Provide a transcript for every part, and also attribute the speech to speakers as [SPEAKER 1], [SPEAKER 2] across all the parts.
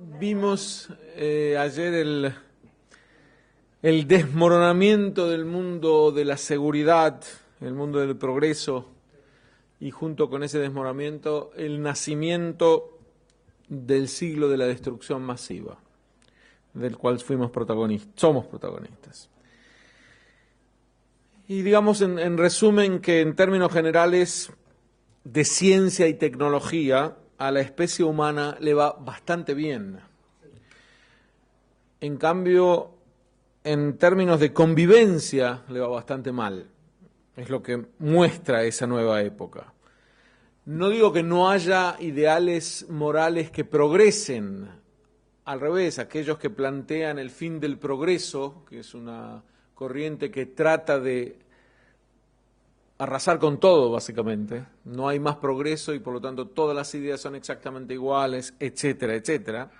[SPEAKER 1] Vimos ayer el desmoronamiento del mundo de la seguridad, el mundo del progreso, y junto con ese desmoronamiento el nacimiento del siglo de la destrucción masiva, del cual somos protagonistas. Y digamos en resumen que en términos generales de ciencia y tecnología a la especie humana le va bastante bien. En cambio, en términos de convivencia le va bastante mal. Es lo que muestra esa nueva época. No digo que no haya ideales morales que progresen. Al revés, aquellos que plantean el fin del progreso, que es una corriente que trata de arrasar con todo, básicamente. No hay más progreso y por lo tanto todas las ideas son exactamente iguales, etcétera, etcétera.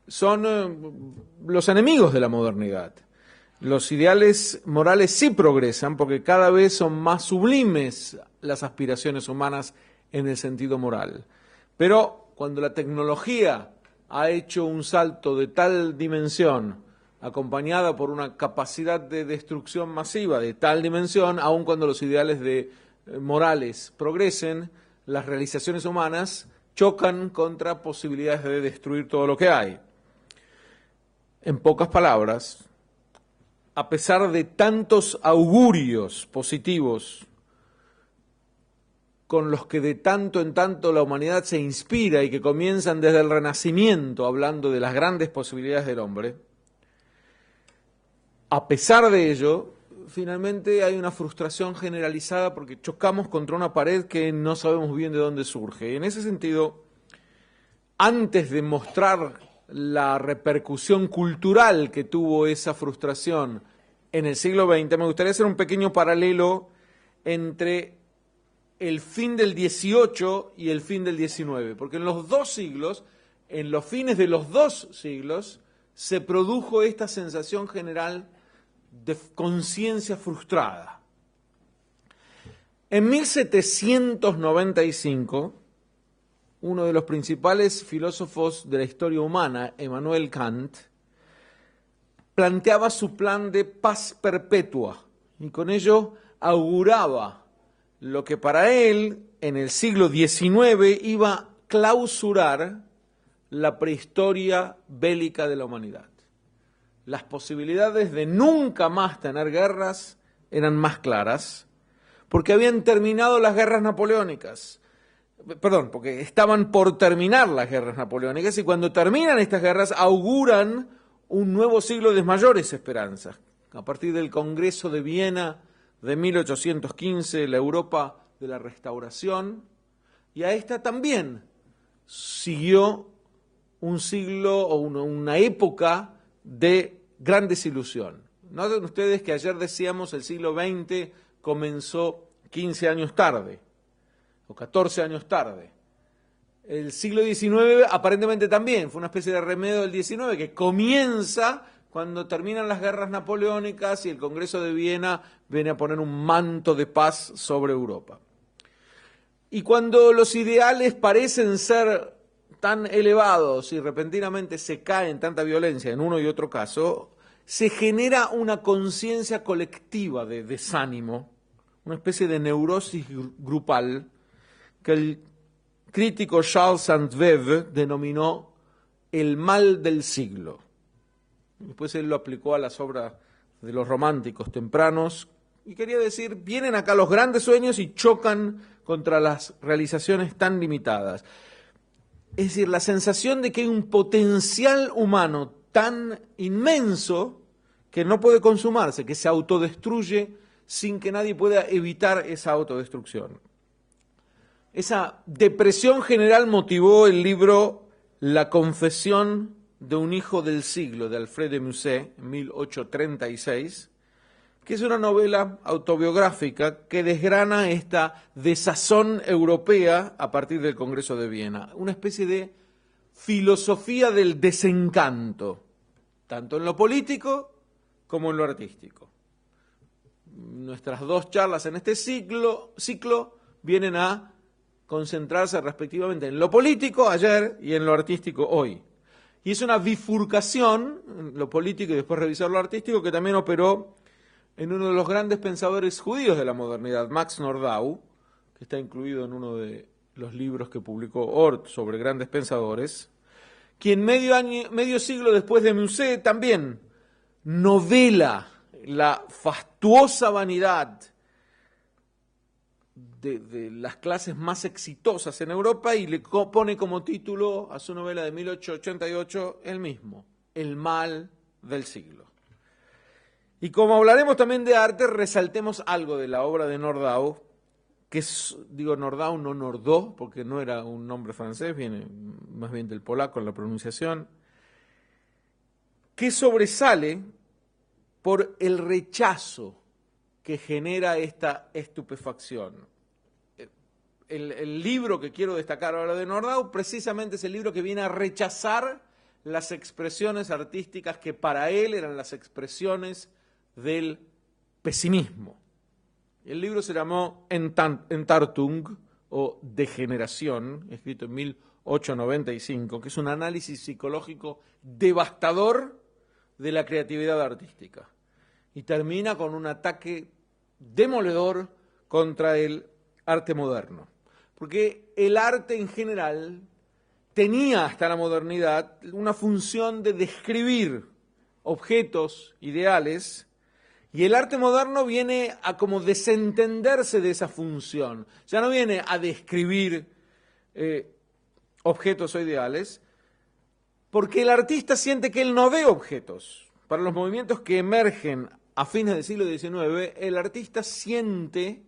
[SPEAKER 1] Son los enemigos de la modernidad. Los ideales morales sí progresan porque cada vez son más sublimes las aspiraciones humanas en el sentido moral. Pero cuando la tecnología ha hecho un salto de tal dimensión, acompañada por una capacidad de destrucción masiva de tal dimensión, aun cuando los ideales morales progresen, las realizaciones humanas chocan contra posibilidades de destruir todo lo que hay. En pocas palabras, a pesar de tantos augurios positivos con los que de tanto en tanto la humanidad se inspira y que comienzan desde el Renacimiento hablando de las grandes posibilidades del hombre, a pesar de ello, finalmente hay una frustración generalizada porque chocamos contra una pared que no sabemos bien de dónde surge. Y en ese sentido, antes de mostrar la repercusión cultural que tuvo esa frustración en el siglo XX, me gustaría hacer un pequeño paralelo entre el fin del XVIII y el fin del XIX, porque en los dos siglos, en los fines de los dos siglos, se produjo esta sensación general de conciencia frustrada. En 1795, uno de los principales filósofos de la historia humana, Immanuel Kant, planteaba su plan de paz perpetua y con ello auguraba lo que para él, en el siglo XIX, iba a clausurar la prehistoria bélica de la humanidad. Las posibilidades de nunca más tener guerras eran más claras, porque habían terminado las guerras napoleónicas. Porque estaban por terminar las guerras napoleónicas, y cuando terminan estas guerras auguran un nuevo siglo de mayores esperanzas. A partir del Congreso de Viena de 1815, la Europa de la Restauración, y a esta también siguió un siglo o una época de gran desilusión. Noten ustedes que ayer decíamos el siglo XX comenzó 15 años tarde, o 14 años tarde. El siglo XIX aparentemente también, fue una especie de remedio del XIX que comienza cuando terminan las guerras napoleónicas y el Congreso de Viena viene a poner un manto de paz sobre Europa. Y cuando los ideales parecen ser tan elevados y repentinamente se cae en tanta violencia en uno y otro caso, se genera una conciencia colectiva de desánimo, una especie de neurosis grupal que el crítico Charles Sainte-Beuve denominó el mal del siglo. Después él lo aplicó a las obras de los románticos tempranos y quería decir, vienen acá los grandes sueños y chocan contra las realizaciones tan limitadas. Es decir, la sensación de que hay un potencial humano tan inmenso que no puede consumarse, que se autodestruye sin que nadie pueda evitar esa autodestrucción. Esa depresión general motivó el libro La confesión de un hijo del siglo, de Alfred de Musset, en 1836, que es una novela autobiográfica que desgrana esta desazón europea a partir del Congreso de Viena, una especie de filosofía del desencanto, tanto en lo político como en lo artístico. Nuestras dos charlas en este ciclo vienen a concentrarse respectivamente en lo político ayer y en lo artístico hoy. Y es una bifurcación, en lo político y después revisar lo artístico, que también operó en uno de los grandes pensadores judíos de la modernidad, Max Nordau, que está incluido en uno de los libros que publicó Ort sobre grandes pensadores, quien medio siglo después de Musset también novela la fastuosa vanidad de las clases más exitosas en Europa y le pone como título a su novela de 1888 el mismo, El mal del siglo. Y como hablaremos también de arte, resaltemos algo de la obra de Nordau, que es, digo Nordau, no Nordau, porque no era un nombre francés, viene más bien del polaco en la pronunciación, que sobresale por el rechazo que genera esta estupefacción. El libro que quiero destacar ahora de Nordau precisamente es el libro que viene a rechazar las expresiones artísticas que para él eran las expresiones del pesimismo. El libro se llamó Entartung o Degeneración, escrito en 1895, que es un análisis psicológico devastador de la creatividad artística. Y termina con un ataque demoledor contra el arte moderno. Porque el arte en general tenía hasta la modernidad una función de describir objetos ideales, y el arte moderno viene a como desentenderse de esa función. Ya no viene a describir objetos o ideales, porque el artista siente que él no ve objetos. Para los movimientos que emergen a fines del siglo XIX, el artista siente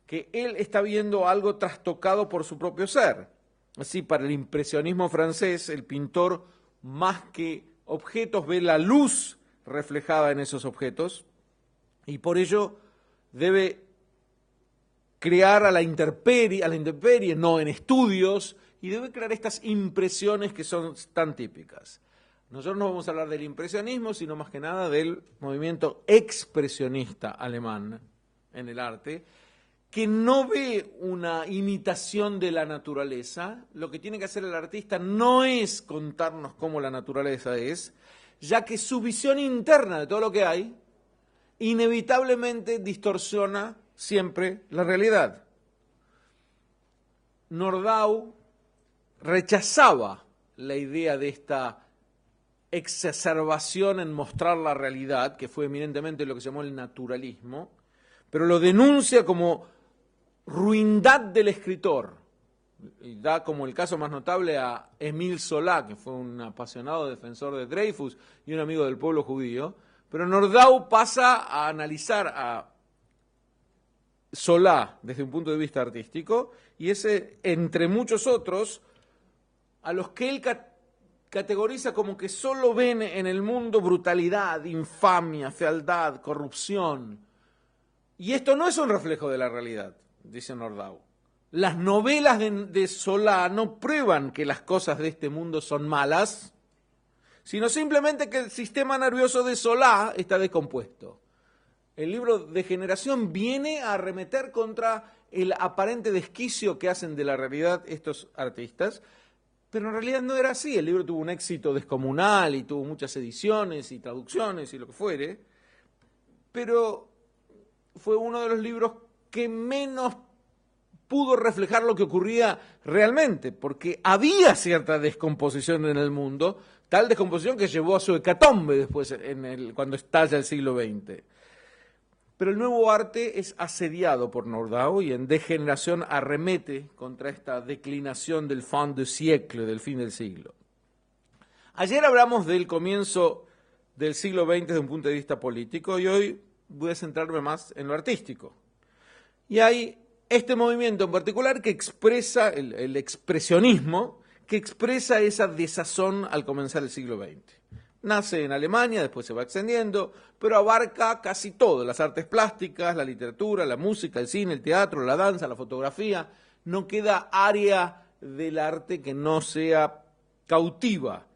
[SPEAKER 1] que él está viendo algo trastocado por su propio ser. Así, para el impresionismo francés, el pintor, más que objetos, ve la luz reflejada en esos objetos, y por ello debe crear a la intemperie, no en estudios, y debe crear estas impresiones que son tan típicas. Nosotros no vamos a hablar del impresionismo, sino más que nada del movimiento expresionista alemán en el arte, que no ve una imitación de la naturaleza. Lo que tiene que hacer el artista no es contarnos cómo la naturaleza es, ya que su visión interna de todo lo que hay inevitablemente distorsiona siempre la realidad. Nordau rechazaba la idea de esta exacerbación en mostrar la realidad, que fue eminentemente lo que se llamó el naturalismo, pero lo denuncia como ruindad del escritor. Y da como el caso más notable a Émile Zola, que fue un apasionado defensor de Dreyfus y un amigo del pueblo judío, pero Nordau pasa a analizar a Zola desde un punto de vista artístico, y ese, entre muchos otros, a los que él categoriza como que solo ven en el mundo brutalidad, infamia, fealdad, corrupción. Y esto no es un reflejo de la realidad, dice Nordau. Las novelas de Zola no prueban que las cosas de este mundo son malas, sino simplemente que el sistema nervioso de Zola está descompuesto. El libro Degeneración viene a arremeter contra el aparente desquicio que hacen de la realidad estos artistas, pero en realidad no era así. El libro tuvo un éxito descomunal y tuvo muchas ediciones y traducciones y lo que fuere, pero fue uno de los libros que menos pudo reflejar lo que ocurría realmente, porque había cierta descomposición en el mundo, tal descomposición que llevó a su hecatombe después, cuando estalla el siglo XX. Pero el nuevo arte es asediado por Nordau y en Degeneración arremete contra esta declinación del fin de siècle, del fin del siglo. Ayer hablamos del comienzo del siglo XX desde un punto de vista político y hoy voy a centrarme más en lo artístico. Y hay este movimiento en particular que expresa, el expresionismo, que expresa esa desazón al comenzar el siglo XX. Nace en Alemania, después se va extendiendo, pero abarca casi todo, las artes plásticas, la literatura, la música, el cine, el teatro, la danza, la fotografía. No queda área del arte que no sea cautiva.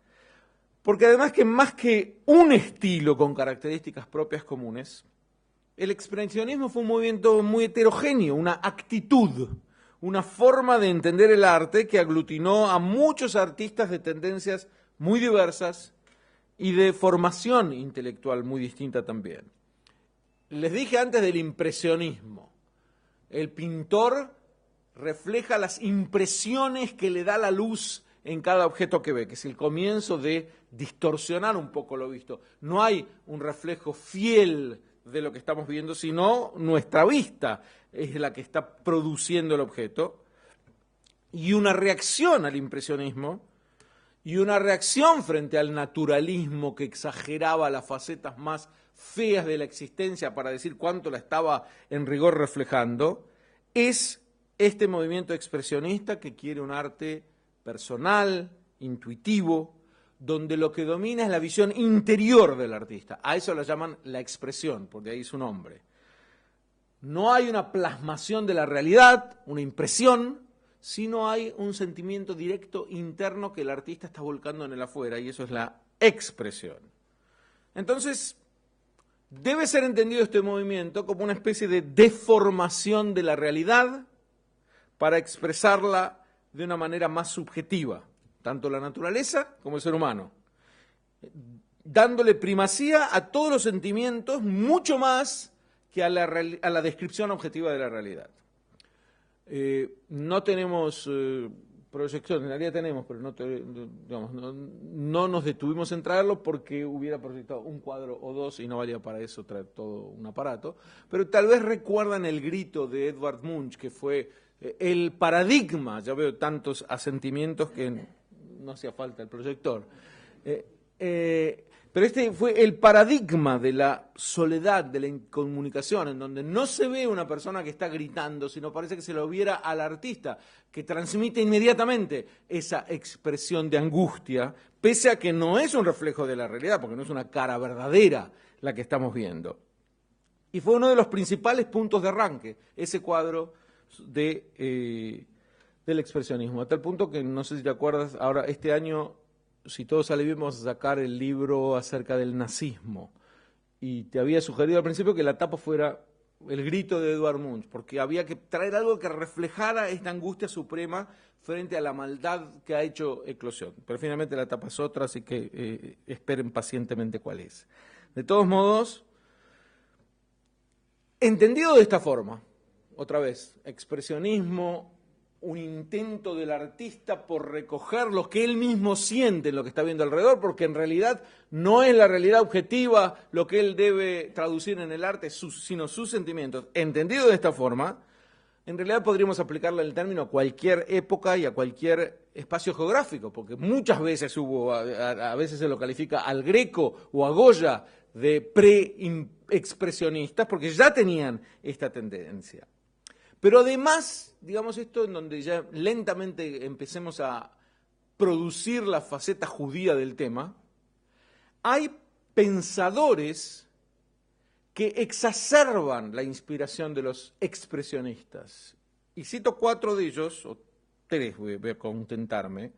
[SPEAKER 1] Porque además que más que un estilo con características propias comunes, el expresionismo fue un movimiento muy heterogéneo, una actitud, una forma de entender el arte que aglutinó a muchos artistas de tendencias muy diversas y de formación intelectual muy distinta también. Les dije antes del impresionismo. El pintor refleja las impresiones que le da la luz en cada objeto que ve, que es el comienzo de distorsionar un poco lo visto. No hay un reflejo fiel de lo que estamos viendo, sino nuestra vista es la que está produciendo el objeto. Y una reacción al impresionismo y una reacción frente al naturalismo que exageraba las facetas más feas de la existencia para decir cuánto la estaba en rigor reflejando, es este movimiento expresionista que quiere un arte personal, intuitivo, donde lo que domina es la visión interior del artista. A eso lo llaman la expresión, por de ahí su nombre. No hay una plasmación de la realidad, una impresión, sino hay un sentimiento directo interno que el artista está volcando en el afuera, y eso es la expresión. Entonces, debe ser entendido este movimiento como una especie de deformación de la realidad para expresarla de una manera más subjetiva, tanto la naturaleza como el ser humano, dándole primacía a todos los sentimientos mucho más que a la descripción objetiva de la realidad. No tenemos proyección, en realidad tenemos, pero no nos detuvimos en traerlo porque hubiera proyectado un cuadro o dos y no valía para eso traer todo un aparato, pero tal vez recuerdan el grito de Edvard Munch, que fue el paradigma. Ya veo tantos asentimientos que no hacía falta el proyector. Pero este fue el paradigma de la soledad, de la incomunicación, en donde no se ve una persona que está gritando, sino parece que se lo viera al artista, que transmite inmediatamente esa expresión de angustia, pese a que no es un reflejo de la realidad, porque no es una cara verdadera la que estamos viendo. Y fue uno de los principales puntos de arranque, ese cuadro del expresionismo, a tal punto que, no sé si te acuerdas, ahora este año, si todo sale bien, vamos a sacar el libro acerca del nazismo, y te había sugerido al principio que la tapa fuera el grito de Edvard Munch, porque había que traer algo que reflejara esta angustia suprema frente a la maldad que ha hecho eclosión, pero finalmente la tapa es otra, así que esperen pacientemente cuál es. De todos modos, entendido de esta forma, otra vez, expresionismo, un intento del artista por recoger lo que él mismo siente en lo que está viendo alrededor, porque en realidad no es la realidad objetiva lo que él debe traducir en el arte, sino sus sentimientos. Entendido de esta forma, en realidad podríamos aplicarle el término a cualquier época y a cualquier espacio geográfico, porque muchas veces a veces se lo califica al Greco o a Goya de pre-expresionistas, porque ya tenían esta tendencia. Pero además, digamos esto en donde ya lentamente empecemos a producir la faceta judía del tema, hay pensadores que exacerban la inspiración de los expresionistas. Y cito 4 de ellos, o 3 voy a contentarme,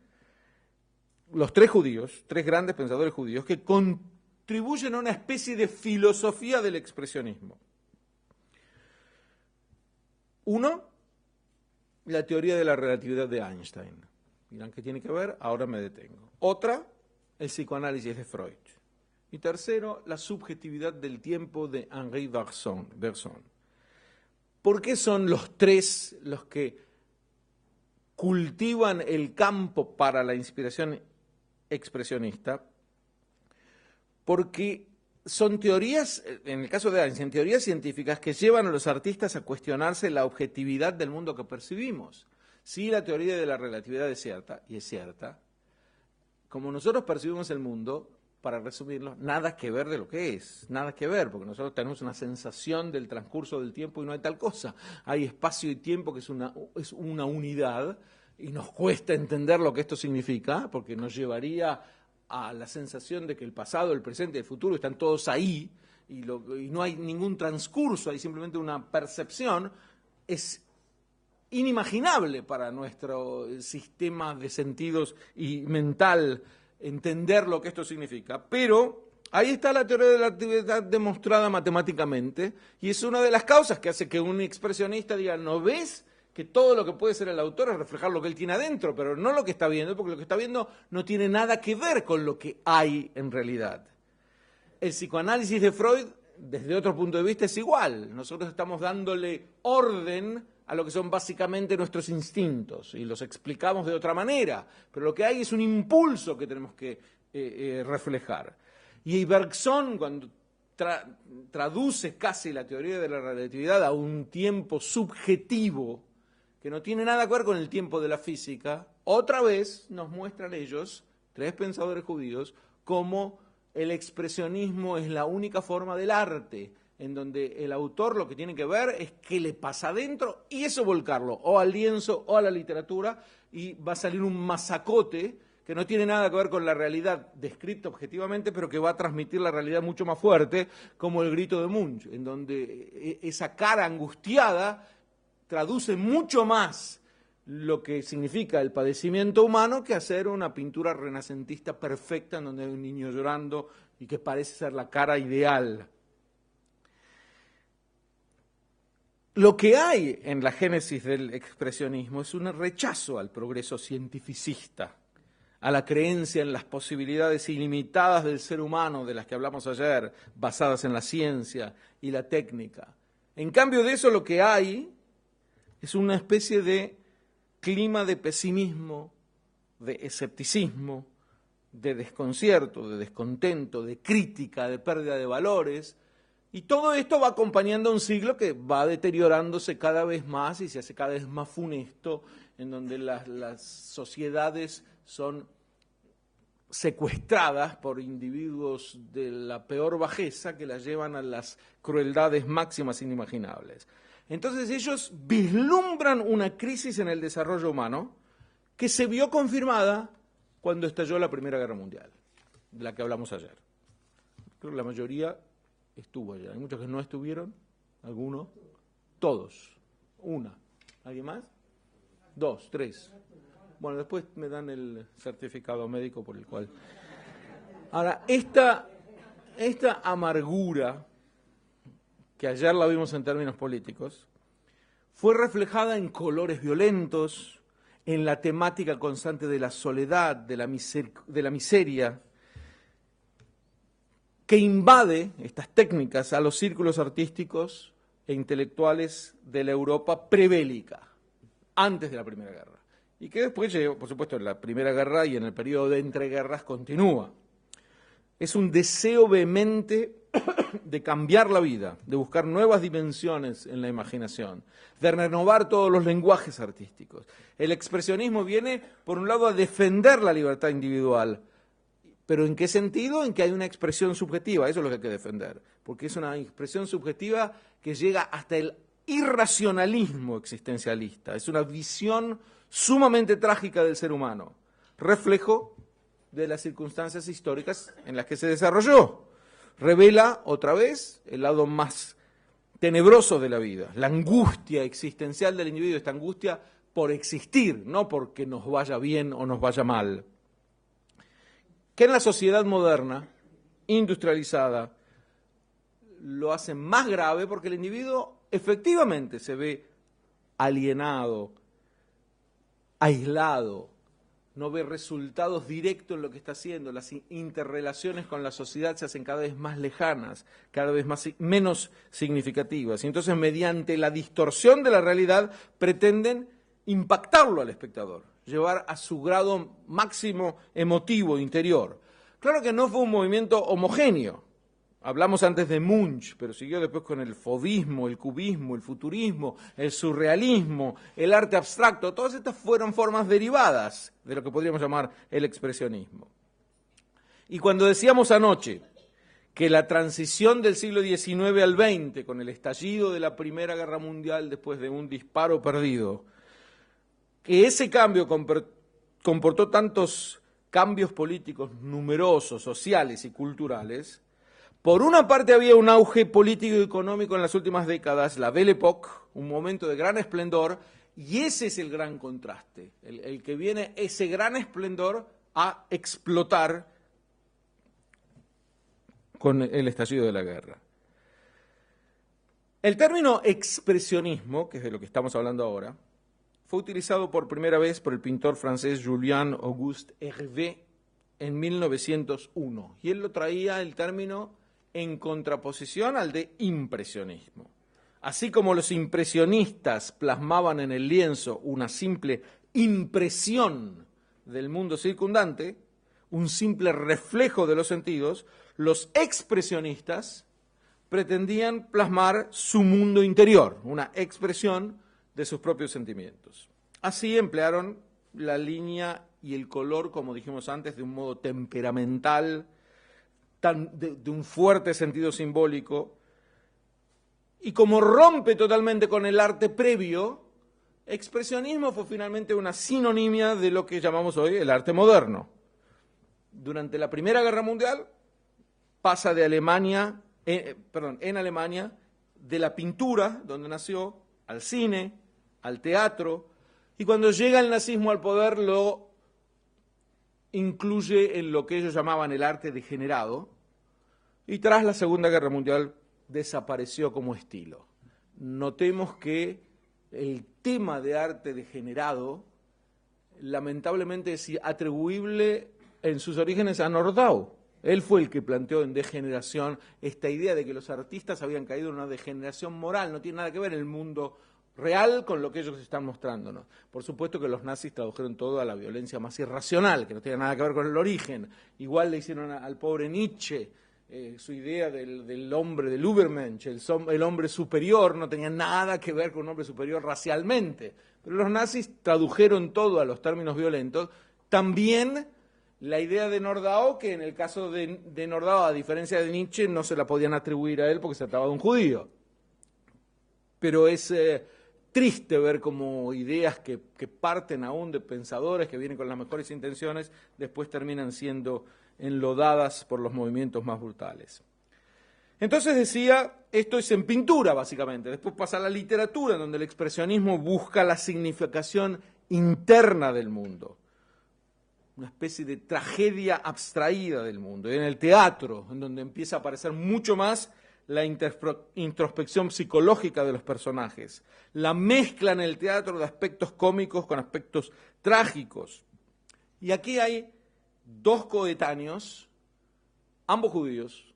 [SPEAKER 1] los 3 judíos, 3 grandes pensadores judíos, que contribuyen a una especie de filosofía del expresionismo. Uno, la teoría de la relatividad de Einstein. Dirán, ¿qué tiene que ver? Ahora me detengo. Otra, el psicoanálisis de Freud. Y tercero, la subjetividad del tiempo de Henri Bergson. ¿Por qué son los 3 los que cultivan el campo para la inspiración expresionista? Porque son teorías, en el caso de Einstein, teorías científicas que llevan a los artistas a cuestionarse la objetividad del mundo que percibimos. Si la teoría de la relatividad es cierta, y es cierta, como nosotros percibimos el mundo, para resumirlo, nada que ver de lo que es, nada que ver, porque nosotros tenemos una sensación del transcurso del tiempo y no hay tal cosa. Hay espacio y tiempo que es una unidad, y nos cuesta entender lo que esto significa, porque nos llevaría a la sensación de que el pasado, el presente y el futuro están todos ahí y no hay ningún transcurso, hay simplemente una percepción. Es inimaginable para nuestro sistema de sentidos y mental entender lo que esto significa, pero ahí está la teoría de la relatividad demostrada matemáticamente, y es una de las causas que hace que un expresionista diga, ¿no ves que todo lo que puede ser el autor es reflejar lo que él tiene adentro, pero no lo que está viendo, porque lo que está viendo no tiene nada que ver con lo que hay en realidad. El psicoanálisis de Freud, desde otro punto de vista, es igual. Nosotros estamos dándole orden a lo que son básicamente nuestros instintos y los explicamos de otra manera, pero lo que hay es un impulso que tenemos que reflejar. Y Bergson, cuando traduce casi la teoría de la relatividad a un tiempo subjetivo, que no tiene nada que ver con el tiempo de la física, otra vez nos muestran ellos, tres pensadores judíos, cómo el expresionismo es la única forma del arte, en donde el autor lo que tiene que ver es qué le pasa adentro y eso volcarlo, o al lienzo o a la literatura, y va a salir un masacote que no tiene nada que ver con la realidad descrita objetivamente, pero que va a transmitir la realidad mucho más fuerte, como el grito de Munch, en donde esa cara angustiada traduce mucho más lo que significa el padecimiento humano que hacer una pintura renacentista perfecta en donde hay un niño llorando y que parece ser la cara ideal. Lo que hay en la génesis del expresionismo es un rechazo al progreso cientificista, a la creencia en las posibilidades ilimitadas del ser humano de las que hablamos ayer, basadas en la ciencia y la técnica. En cambio de eso, lo que hay es una especie de clima de pesimismo, de escepticismo, de desconcierto, de descontento, de crítica, de pérdida de valores, y todo esto va acompañando a un siglo que va deteriorándose cada vez más y se hace cada vez más funesto, en donde las sociedades son secuestradas por individuos de la peor bajeza que las llevan a las crueldades máximas inimaginables. Entonces ellos vislumbran una crisis en el desarrollo humano que se vio confirmada cuando estalló la Primera Guerra Mundial, de la que hablamos ayer. Creo que la mayoría estuvo allá. Hay muchos que no estuvieron, algunos, todos, una. ¿Alguien más? Dos, tres. Bueno, después me dan el certificado médico por el cual. Ahora, esta amargura, que ayer la vimos en términos políticos, fue reflejada en colores violentos, en la temática constante de la soledad, de la miseria, que invade estas técnicas a los círculos artísticos e intelectuales de la Europa prebélica, antes de la Primera Guerra. Y que después llegó, por supuesto, en la Primera Guerra y en el periodo de entreguerras continúa. Es un deseo vehemente de cambiar la vida, de buscar nuevas dimensiones en la imaginación, de renovar todos los lenguajes artísticos. El expresionismo viene, por un lado, a defender la libertad individual, pero ¿en qué sentido? En que hay una expresión subjetiva, eso es lo que hay que defender, porque es una expresión subjetiva que llega hasta el irracionalismo existencialista, es una visión sumamente trágica del ser humano, reflejo de las circunstancias históricas en las que se desarrolló. Revela otra vez el lado más tenebroso de la vida, la angustia existencial del individuo, esta angustia por existir, no porque nos vaya bien o nos vaya mal. Que en la sociedad moderna, industrializada, lo hace más grave porque el individuo efectivamente se ve alienado, aislado, no ve resultados directos en lo que está haciendo, las interrelaciones con la sociedad se hacen cada vez más lejanas, cada vez menos significativas. Y entonces, mediante la distorsión de la realidad, pretenden impactarlo al espectador, llevar a su grado máximo emotivo interior. Claro que no fue un movimiento homogéneo. Hablamos antes de Munch, pero siguió después con el fauvismo, el cubismo, el futurismo, el surrealismo, el arte abstracto. Todas estas fueron formas derivadas de lo que podríamos llamar el expresionismo. Y cuando decíamos anoche que la transición del siglo XIX al XX, con el estallido de la Primera Guerra Mundial después de un disparo perdido, que ese cambio comportó tantos cambios políticos numerosos, sociales y culturales. Por una parte había un auge político y económico en las últimas décadas, la Belle Époque, un momento de gran esplendor, y ese es el gran contraste, el que viene ese gran esplendor a explotar con el estallido de la guerra. El término expresionismo, que es de lo que estamos hablando ahora, fue utilizado por primera vez por el pintor francés Julian Auguste Hervé en 1901, y él lo traía el término en contraposición al de impresionismo. Así como los impresionistas plasmaban en el lienzo una simple impresión del mundo circundante, un simple reflejo de los sentidos, los expresionistas pretendían plasmar su mundo interior, una expresión de sus propios sentimientos. Así emplearon la línea y el color, como dijimos antes, de un modo temperamental, de un fuerte sentido simbólico, y como rompe totalmente con el arte previo, expresionismo fue finalmente una sinonimia de lo que llamamos hoy el arte moderno. Durante la Primera Guerra Mundial pasa de Alemania, en Alemania, de la pintura, donde nació, al cine, al teatro, y cuando llega el nazismo al poder lo incluye en lo que ellos llamaban el arte degenerado, y tras la Segunda Guerra Mundial desapareció como estilo. Notemos que el tema de arte degenerado lamentablemente es atribuible en sus orígenes a Nordau. Él fue el que planteó en Degeneración esta idea de que los artistas habían caído en una degeneración moral, no tiene nada que ver el mundo real con lo que ellos están mostrándonos. Por supuesto que los nazis tradujeron todo a la violencia más irracional, que no tiene nada que ver con el origen. Igual le hicieron al pobre Nietzsche su idea del hombre, del Übermensch, el hombre superior, no tenía nada que ver con un hombre superior racialmente. Pero los nazis tradujeron todo a los términos violentos. También la idea de Nordau, que en el caso de Nordau, a diferencia de Nietzsche, no se la podían atribuir a él porque se trataba de un judío. Pero es triste ver cómo ideas que parten aún de pensadores que vienen con las mejores intenciones, después terminan siendo enlodadas por los movimientos más brutales. Entonces decía, esto es en pintura básicamente, después pasa a la literatura, donde el expresionismo busca la significación interna del mundo, una especie de tragedia abstraída del mundo, y en el teatro, en donde empieza a aparecer mucho más la introspección psicológica de los personajes, la mezcla en el teatro de aspectos cómicos con aspectos trágicos. Y aquí hay dos coetáneos, ambos judíos,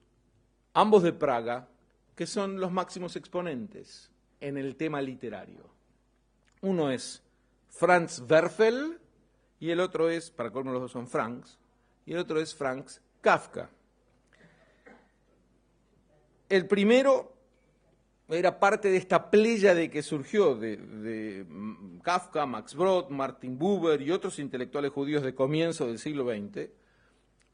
[SPEAKER 1] ambos de Praga, que son los máximos exponentes en el tema literario. Uno es Franz Werfel y el otro es, para colmo los dos son Franks, y el otro es Franz Kafka. El primero era parte de esta pléyade que surgió de Kafka, Max Brod, Martin Buber y otros intelectuales judíos de comienzo del siglo XX,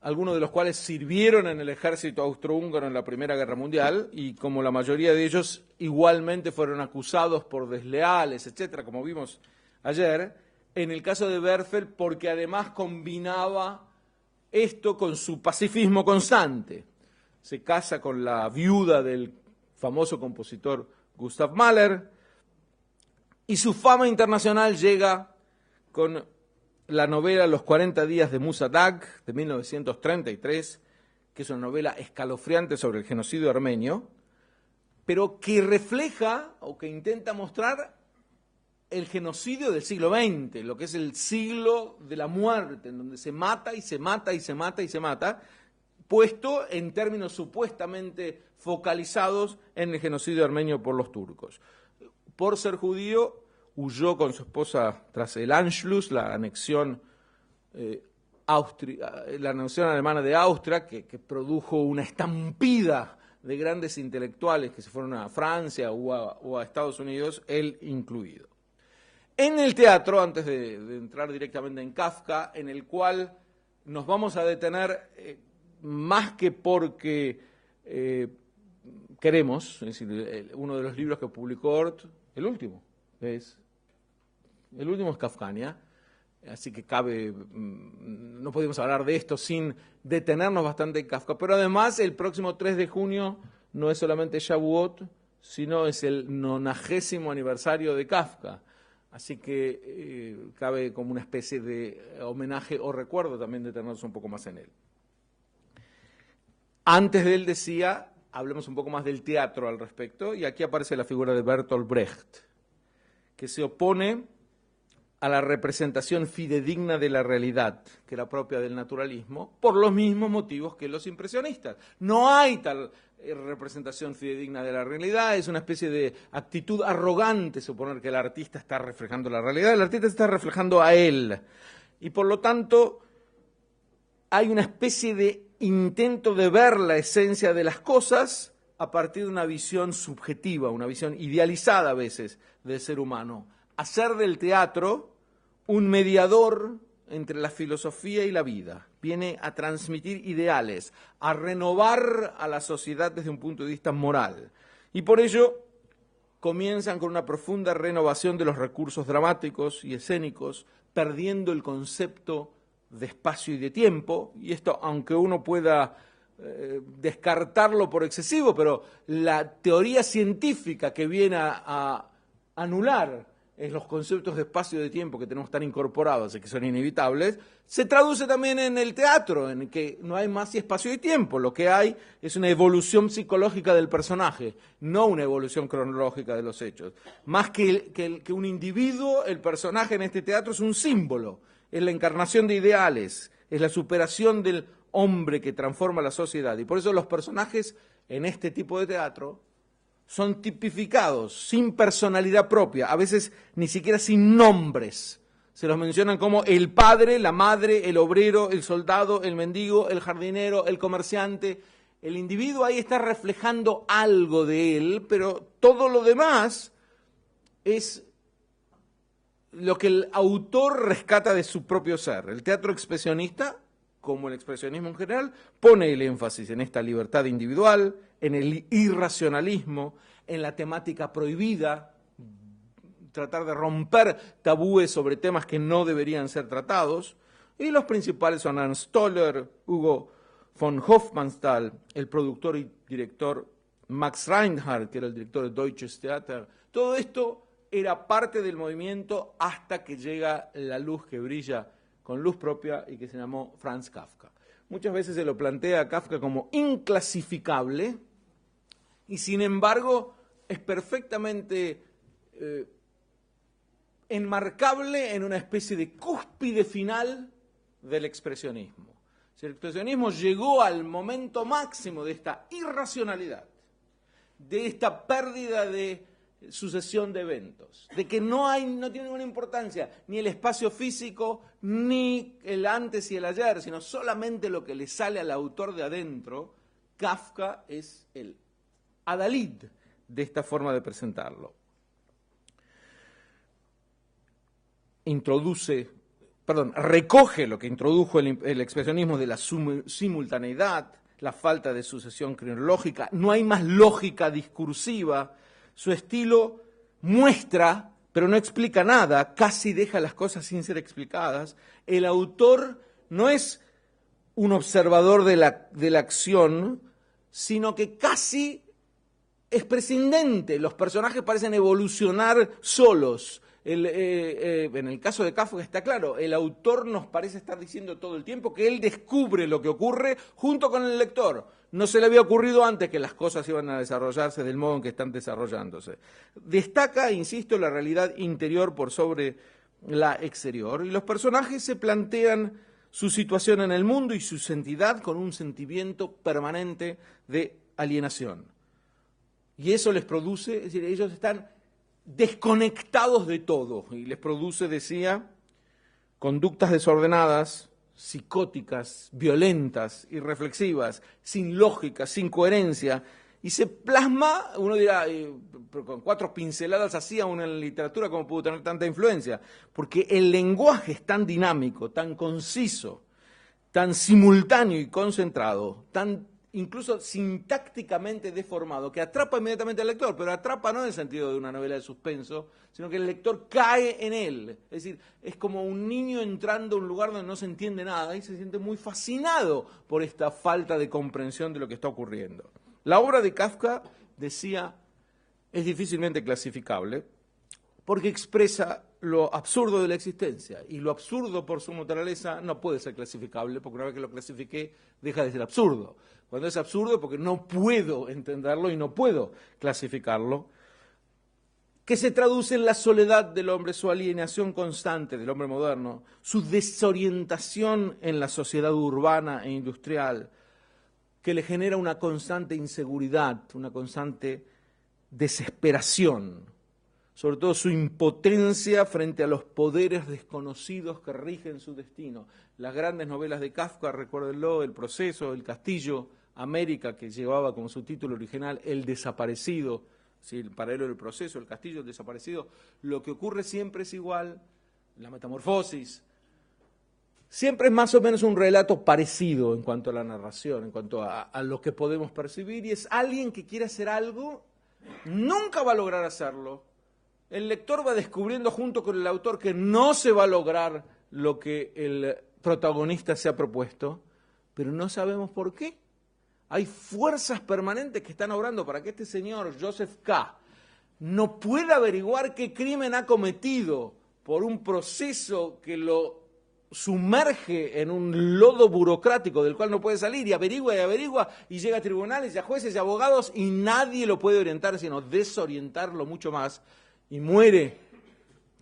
[SPEAKER 1] algunos de los cuales sirvieron en el ejército austrohúngaro en la Primera Guerra Mundial y como la mayoría de ellos igualmente fueron acusados por desleales, etcétera, como vimos ayer. En el caso de Werfel, porque además combinaba esto con su pacifismo constante. Se casa con la viuda del famoso compositor Gustav Mahler, y su fama internacional llega con la novela Los 40 días de Musa Dag, de 1933, que es una novela escalofriante sobre el genocidio armenio, pero que refleja o que intenta mostrar el genocidio del siglo XX, lo que es el siglo de la muerte, en donde se mata y se mata y se mata y se mata, puesto en términos supuestamente focalizados en el genocidio armenio por los turcos. Por ser judío, huyó con su esposa tras el Anschluss, la anexión alemana de Austria, que produjo una estampida de grandes intelectuales que se fueron a Francia o a Estados Unidos, él incluido. En el teatro, antes de entrar directamente en Kafka, en el cual nos vamos a detener más que porque queremos, es decir, uno de los libros que publicó Ort, el último es Kafkania, así que no podemos hablar de esto sin detenernos bastante en Kafka, pero además el próximo 3 de junio no es solamente Shavuot, sino es el 90º aniversario de Kafka, así que cabe como una especie de homenaje o recuerdo también detenernos un poco más en él. Antes de él decía, hablemos un poco más del teatro al respecto, y aquí aparece la figura de Bertolt Brecht, que se opone a la representación fidedigna de la realidad, que era propia del naturalismo, por los mismos motivos que los impresionistas. No hay tal representación fidedigna de la realidad, es una especie de actitud arrogante suponer que el artista está reflejando la realidad, el artista está reflejando a él. Y por lo tanto, hay una especie de intento de ver la esencia de las cosas a partir de una visión subjetiva, una visión idealizada a veces del ser humano. Hacer del teatro un mediador entre la filosofía y la vida. Viene a transmitir ideales, a renovar a la sociedad desde un punto de vista moral. Y por ello comienzan con una profunda renovación de los recursos dramáticos y escénicos, perdiendo el concepto de espacio y de tiempo, y esto, aunque uno pueda descartarlo por excesivo, pero la teoría científica que viene a anular los conceptos de espacio y de tiempo que tenemos tan incorporados y que son inevitables, se traduce también en el teatro, en que no hay más espacio y tiempo. Lo que hay es una evolución psicológica del personaje, no una evolución cronológica de los hechos. Más que un individuo, el personaje en este teatro es un símbolo, es la encarnación de ideales, es la superación del hombre que transforma la sociedad. Y por eso los personajes en este tipo de teatro son tipificados, sin personalidad propia, a veces ni siquiera sin nombres. Se los mencionan como el padre, la madre, el obrero, el soldado, el mendigo, el jardinero, el comerciante. El individuo ahí está reflejando algo de él, pero todo lo demás es lo que el autor rescata de su propio ser. El teatro expresionista, como el expresionismo en general, pone el énfasis en esta libertad individual, en el irracionalismo, en la temática prohibida, tratar de romper tabúes sobre temas que no deberían ser tratados, y los principales son Ernst Stoller, Hugo von Hofmannsthal, el productor y director Max Reinhardt, que era el director de Deutsches Theater. Todo esto era parte del movimiento hasta que llega la luz que brilla con luz propia y que se llamó Franz Kafka. Muchas veces se lo plantea a Kafka como inclasificable y sin embargo es perfectamente enmarcable en una especie de cúspide final del expresionismo. El expresionismo llegó al momento máximo de esta irracionalidad, de esta pérdida de sucesión de eventos, de que no tiene ninguna importancia ni el espacio físico, ni el antes y el ayer, sino solamente lo que le sale al autor de adentro. Kafka es el adalid de esta forma de presentarlo. Recoge lo que introdujo el expresionismo de la simultaneidad, la falta de sucesión cronológica, no hay más lógica discursiva. Su estilo muestra, pero no explica nada, casi deja las cosas sin ser explicadas. El autor no es un observador de la acción, sino que casi es prescindente. Los personajes parecen evolucionar solos. En el caso de Kafka está claro, el autor nos parece estar diciendo todo el tiempo que él descubre lo que ocurre junto con el lector. No se le había ocurrido antes que las cosas iban a desarrollarse del modo en que están desarrollándose. Destaca, insisto, la realidad interior por sobre la exterior, y los personajes se plantean su situación en el mundo y su entidad con un sentimiento permanente de alienación. Y eso les produce, es decir, ellos están desconectados de todo, y les produce, decía, conductas desordenadas, psicóticas, violentas, irreflexivas, sin lógica, sin coherencia, y se plasma, uno dirá, con 4 pinceladas así aún en la literatura, ¿cómo pudo tener tanta influencia? Porque el lenguaje es tan dinámico, tan conciso, tan simultáneo y concentrado, tan incluso sintácticamente deformado, que atrapa inmediatamente al lector, pero atrapa no en el sentido de una novela de suspenso, sino que el lector cae en él. Es decir, es como un niño entrando a un lugar donde no se entiende nada y se siente muy fascinado por esta falta de comprensión de lo que está ocurriendo. La obra de Kafka, decía, es difícilmente clasificable porque expresa lo absurdo de la existencia, y lo absurdo por su naturaleza no puede ser clasificable, porque una vez que lo clasifiqué deja de ser absurdo. Cuando es absurdo porque no puedo entenderlo y no puedo clasificarlo. que se traduce en la soledad del hombre, su alienación constante del hombre moderno, su desorientación en la sociedad urbana e industrial, que le genera una constante inseguridad, una constante desesperación, sobre todo su impotencia frente a los poderes desconocidos que rigen su destino. Las grandes novelas de Kafka, recuérdenlo, El proceso, El castillo, América, que llevaba como su título original El desaparecido, ¿sí? El paralelo del proceso, El castillo, El desaparecido. Lo que ocurre siempre es igual, la metamorfosis. Siempre es más o menos un relato parecido en cuanto a la narración, en cuanto a lo que podemos percibir, y es alguien que quiere hacer algo, nunca va a lograr hacerlo. El lector va descubriendo junto con el autor que no se va a lograr lo que el protagonista se ha propuesto, pero no sabemos por qué. Hay fuerzas permanentes que están obrando para que este señor, Joseph K., no pueda averiguar qué crimen ha cometido por un proceso que lo sumerge en un lodo burocrático del cual no puede salir, y averigua, y llega a tribunales y a jueces y abogados, y nadie lo puede orientar, sino desorientarlo mucho más, y muere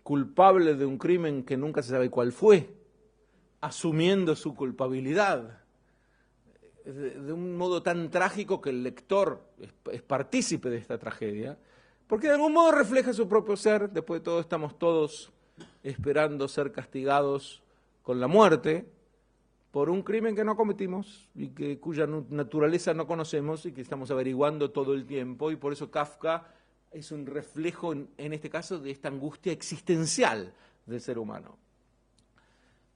[SPEAKER 1] culpable de un crimen que nunca se sabe cuál fue, asumiendo su culpabilidad, de un modo tan trágico que el lector es partícipe de esta tragedia, porque de algún modo refleja su propio ser. Después de todo, estamos todos esperando ser castigados con la muerte por un crimen que no cometimos y cuya naturaleza no conocemos y que estamos averiguando todo el tiempo, y por eso Kafka es un reflejo, en este caso, de esta angustia existencial del ser humano.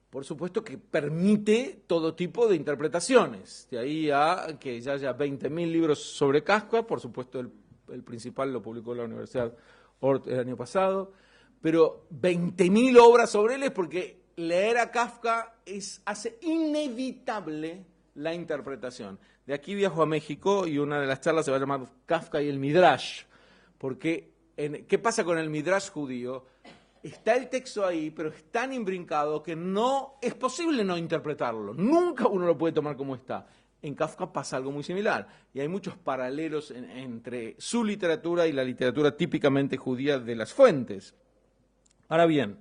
[SPEAKER 1] Por supuesto que permite todo tipo de interpretaciones, de ahí a que ya haya 20.000 libros sobre Kafka. Por supuesto el principal lo publicó la Universidad Ort el año pasado, pero 20.000 obras sobre él es porque leer a Kafka hace inevitable la interpretación. De aquí viajo a México y una de las charlas se va a llamar Kafka y el Midrash, porque ¿qué pasa con el Midrash judío? Está el texto ahí, pero es tan imbrincado que no es posible no interpretarlo. Nunca uno lo puede tomar como está. En Kafka pasa algo muy similar, y hay muchos paralelos entre su literatura y la literatura típicamente judía de las fuentes. Ahora bien,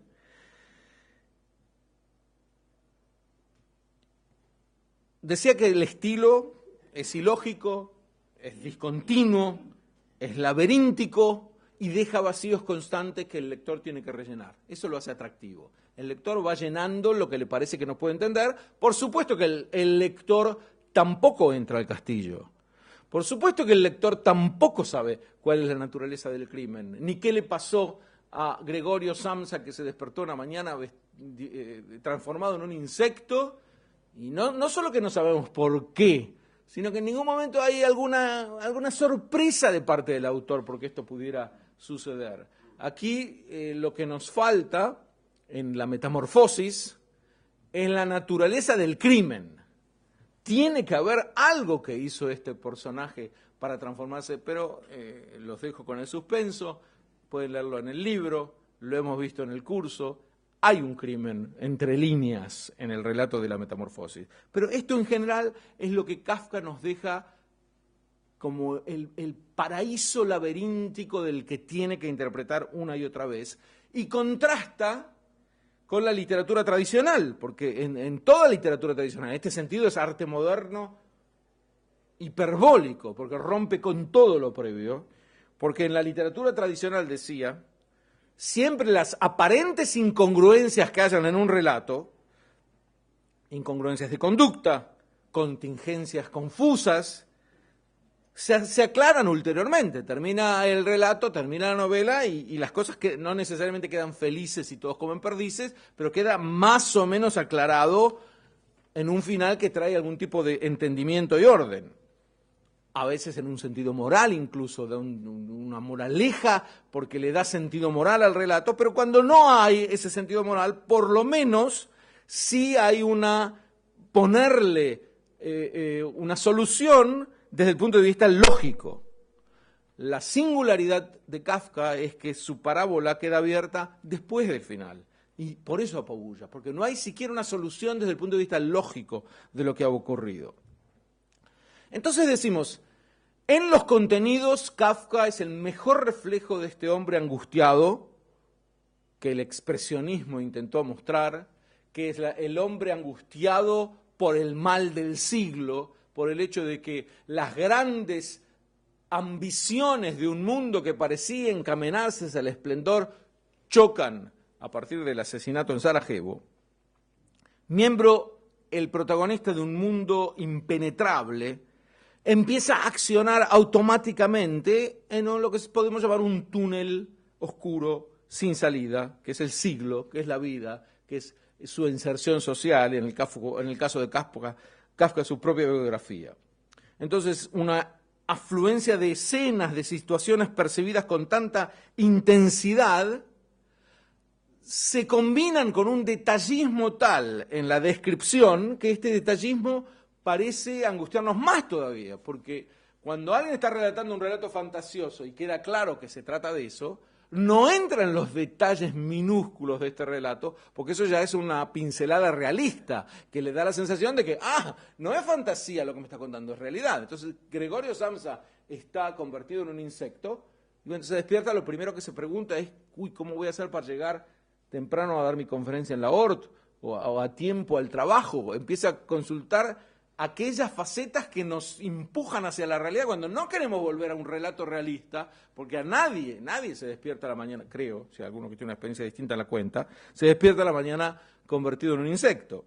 [SPEAKER 1] decía que el estilo es ilógico, es discontinuo, es laberíntico y deja vacíos constantes que el lector tiene que rellenar. Eso lo hace atractivo. El lector va llenando lo que le parece que no puede entender. Por supuesto que el lector tampoco entra al castillo. Por supuesto que el lector tampoco sabe cuál es la naturaleza del crimen, ni qué le pasó a Gregorio Samsa, que se despertó una mañana transformado en un insecto, y no solo que no sabemos por qué, sino que en ningún momento hay alguna sorpresa de parte del autor porque esto pudiera suceder. Aquí lo que nos falta en la metamorfosis es la naturaleza del crimen. Tiene que haber algo que hizo este personaje para transformarse, pero los dejo con el suspenso, pueden leerlo en el libro, lo hemos visto en el curso. Hay un crimen entre líneas en el relato de la metamorfosis. Pero esto en general es lo que Kafka nos deja como el paraíso laberíntico del que tiene que interpretar una y otra vez, y contrasta con la literatura tradicional, porque en toda literatura tradicional, en este sentido es arte moderno hiperbólico, porque rompe con todo lo previo, porque en la literatura tradicional, decía, siempre las aparentes incongruencias que hayan en un relato, incongruencias de conducta, contingencias confusas, se aclaran ulteriormente. Termina el relato, termina la novela y las cosas que no necesariamente quedan felices y todos comen perdices, pero queda más o menos aclarado en un final que trae algún tipo de entendimiento y orden. A veces en un sentido moral incluso, de una moraleja, porque le da sentido moral al relato, pero cuando no hay ese sentido moral, por lo menos sí hay ponerle una solución desde el punto de vista lógico. La singularidad de Kafka es que su parábola queda abierta después del final, y por eso apabulla, porque no hay siquiera una solución desde el punto de vista lógico de lo que ha ocurrido. Entonces decimos, En los contenidos, Kafka es el mejor reflejo de este hombre angustiado que el expresionismo intentó mostrar, que es el hombre angustiado por el mal del siglo, por el hecho de que las grandes ambiciones de un mundo que parecía encaminarse hacia el esplendor chocan a partir del asesinato en Sarajevo. El protagonista de un mundo impenetrable, empieza a accionar automáticamente en lo que podemos llamar un túnel oscuro sin salida, que es el siglo, que es la vida, que es su inserción social, en el caso de Kafka su propia biografía. Entonces, una afluencia de escenas, de situaciones percibidas con tanta intensidad, se combinan con un detallismo tal en la descripción que este detallismo parece angustiarnos más todavía, porque cuando alguien está relatando un relato fantasioso y queda claro que se trata de eso, no entra en los detalles minúsculos de este relato, porque eso ya es una pincelada realista, que le da la sensación de que, no es fantasía lo que me está contando, es realidad. Entonces, Gregorio Samsa está convertido en un insecto, y cuando se despierta, lo primero que se pregunta es, ¿cómo voy a hacer para llegar temprano a dar mi conferencia en la ORT, o a tiempo al trabajo? Empieza a consultar aquellas facetas que nos empujan hacia la realidad cuando no queremos volver a un relato realista, porque a nadie se despierta a la mañana, creo, si alguno que tiene una experiencia distinta la cuenta, se despierta a la mañana convertido en un insecto.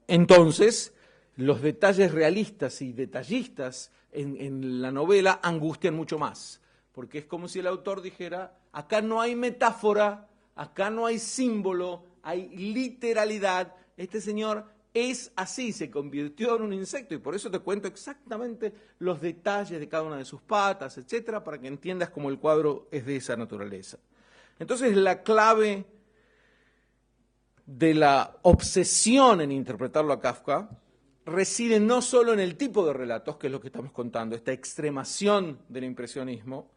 [SPEAKER 1] Entonces, los detalles realistas y detallistas en la novela angustian mucho más, porque es como si el autor dijera, acá no hay metáfora, acá no hay símbolo, hay literalidad, este señor es así, se convirtió en un insecto y por eso te cuento exactamente los detalles de cada una de sus patas, etcétera, para que entiendas cómo el cuadro es de esa naturaleza. Entonces, la clave de la obsesión en interpretarlo a Kafka reside no solo en el tipo de relatos, que es lo que estamos contando, esta extremación del impresionismo,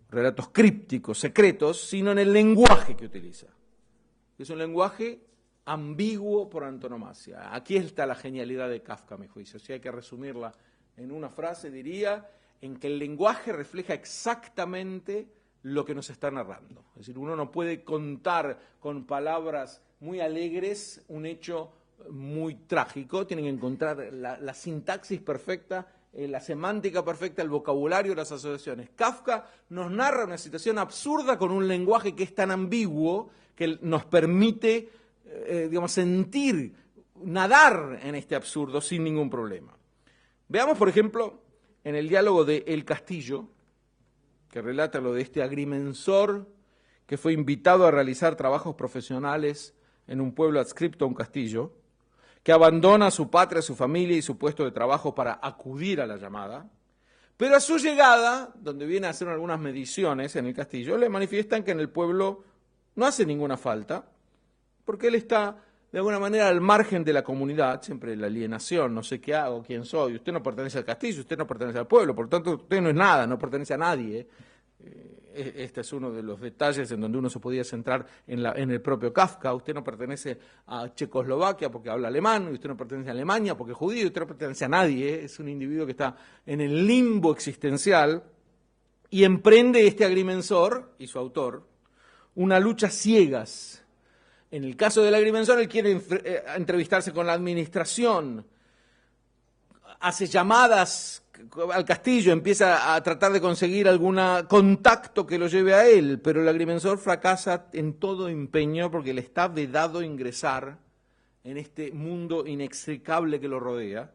[SPEAKER 1] relatos crípticos, secretos, sino en el lenguaje que utiliza. Es un lenguaje ambiguo por antonomasia. Aquí está la genialidad de Kafka, a mi juicio. Si hay que resumirla en una frase, diría en que el lenguaje refleja exactamente lo que nos está narrando. Es decir, uno no puede contar con palabras muy alegres un hecho muy trágico, tienen que encontrar la sintaxis perfecta, la semántica perfecta, el vocabulario, las asociaciones. Kafka nos narra una situación absurda con un lenguaje que es tan ambiguo que nos permite sentir, nadar en este absurdo sin ningún problema. Veamos, por ejemplo, en el diálogo de El Castillo, que relata lo de este agrimensor que fue invitado a realizar trabajos profesionales en un pueblo adscripto a un castillo, que abandona su patria, su familia y su puesto de trabajo para acudir a la llamada, pero a su llegada, donde viene a hacer algunas mediciones en el castillo, le manifiestan que en el pueblo no hace ninguna falta, porque él está de alguna manera al margen de la comunidad, siempre la alienación, no sé qué hago, quién soy, usted no pertenece al castillo, usted no pertenece al pueblo, por lo tanto usted no es nada, no pertenece a nadie. Este es uno de los detalles en donde uno se podía centrar en el propio Kafka. Usted no pertenece a Checoslovaquia porque habla alemán, y usted no pertenece a Alemania porque es judío, usted no pertenece a nadie, es un individuo que está en el limbo existencial y emprende este agrimensor y su autor una lucha ciegas. En el caso del agrimensor, él quiere entrevistarse con la administración, hace llamadas al castillo, empieza a tratar de conseguir algún contacto que lo lleve a él, pero el agrimensor fracasa en todo empeño porque le está vedado ingresar en este mundo inextricable que lo rodea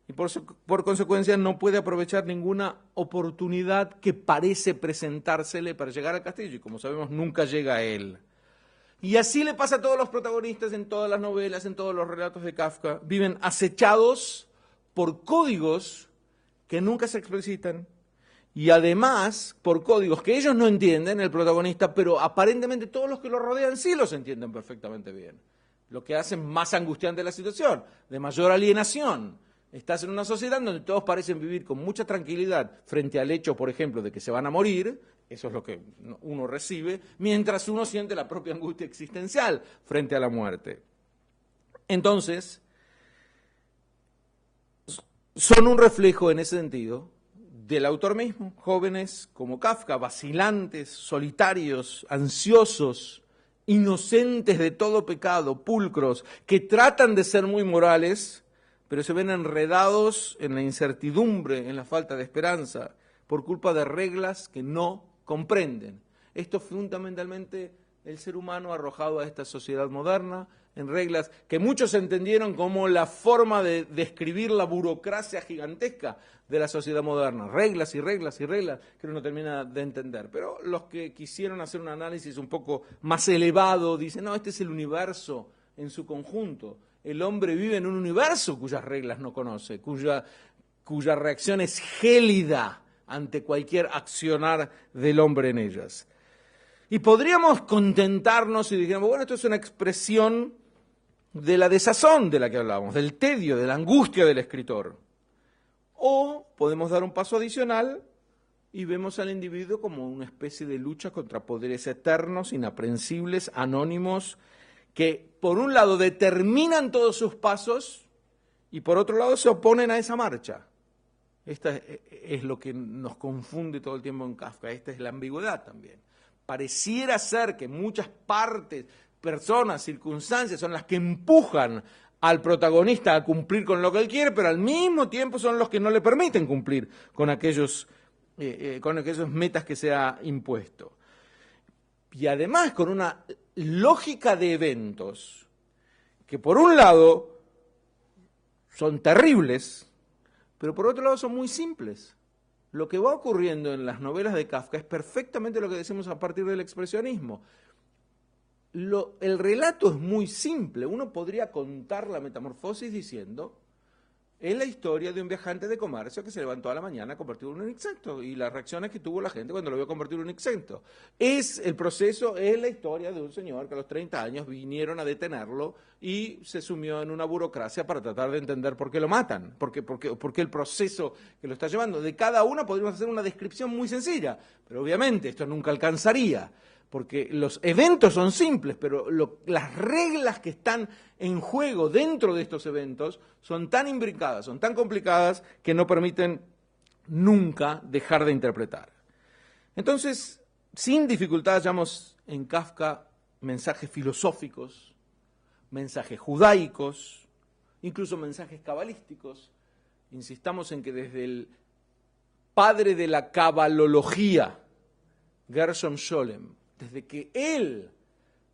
[SPEAKER 1] y por consecuencia no puede aprovechar ninguna oportunidad que parece presentársele para llegar al castillo y como sabemos nunca llega a él. Y así le pasa a todos los protagonistas en todas las novelas, en todos los relatos de Kafka, viven acechados por códigos que nunca se explicitan y además por códigos que ellos no entienden, el protagonista, pero aparentemente todos los que lo rodean sí los entienden perfectamente bien. Lo que hace más angustiante la situación, de mayor alienación. Estás en una sociedad donde todos parecen vivir con mucha tranquilidad frente al hecho, por ejemplo, de que se van a morir, eso es lo que uno recibe, mientras uno siente la propia angustia existencial frente a la muerte. Entonces, son un reflejo en ese sentido del autor mismo, jóvenes como Kafka, vacilantes, solitarios, ansiosos, inocentes de todo pecado, pulcros, que tratan de ser muy morales, pero se ven enredados en la incertidumbre, en la falta de esperanza, por culpa de reglas que no comprenden. Esto es fundamentalmente el ser humano arrojado a esta sociedad moderna, en reglas que muchos entendieron como la forma de describir la burocracia gigantesca de la sociedad moderna. Reglas y reglas y reglas que uno no termina de entender. Pero los que quisieron hacer un análisis un poco más elevado dicen, no, este es el universo en su conjunto. El hombre vive en un universo cuyas reglas no conoce, cuya reacción es gélida ante cualquier accionar del hombre en ellas. Y podríamos contentarnos y dijéramos, bueno, esto es una expresión de la desazón de la que hablábamos, del tedio, de la angustia del escritor. O podemos dar un paso adicional y vemos al individuo como una especie de lucha contra poderes eternos, inaprensibles, anónimos, que por un lado determinan todos sus pasos y por otro lado se oponen a esa marcha. Esta es lo que nos confunde todo el tiempo en Kafka, esta es la ambigüedad también. Pareciera ser que muchas partes, personas, circunstancias son las que empujan al protagonista a cumplir con lo que él quiere, pero al mismo tiempo son los que no le permiten cumplir con aquellas metas que se ha impuesto. Y además con una lógica de eventos que por un lado son terribles, pero por otro lado son muy simples. Lo que va ocurriendo en las novelas de Kafka es perfectamente lo que decimos a partir del expresionismo. El relato es muy simple. Uno podría contar la metamorfosis diciendo, es la historia de un viajante de comercio que se levantó a la mañana convertido en un insecto y las reacciones que tuvo la gente cuando lo vio convertido en un insecto. El proceso es la historia de un señor que a los 30 años vinieron a detenerlo y se sumió en una burocracia para tratar de entender por qué lo matan, por qué el proceso que lo está llevando. De cada una podríamos hacer una descripción muy sencilla, pero obviamente esto nunca alcanzaría, porque los eventos son simples, pero las reglas que están en juego dentro de estos eventos son tan imbricadas, son tan complicadas, que no permiten nunca dejar de interpretar. Entonces, sin dificultad hallamos en Kafka mensajes filosóficos, mensajes judaicos, incluso mensajes cabalísticos. Insistamos en que desde el padre de la cabalología, Gershom Scholem, desde que él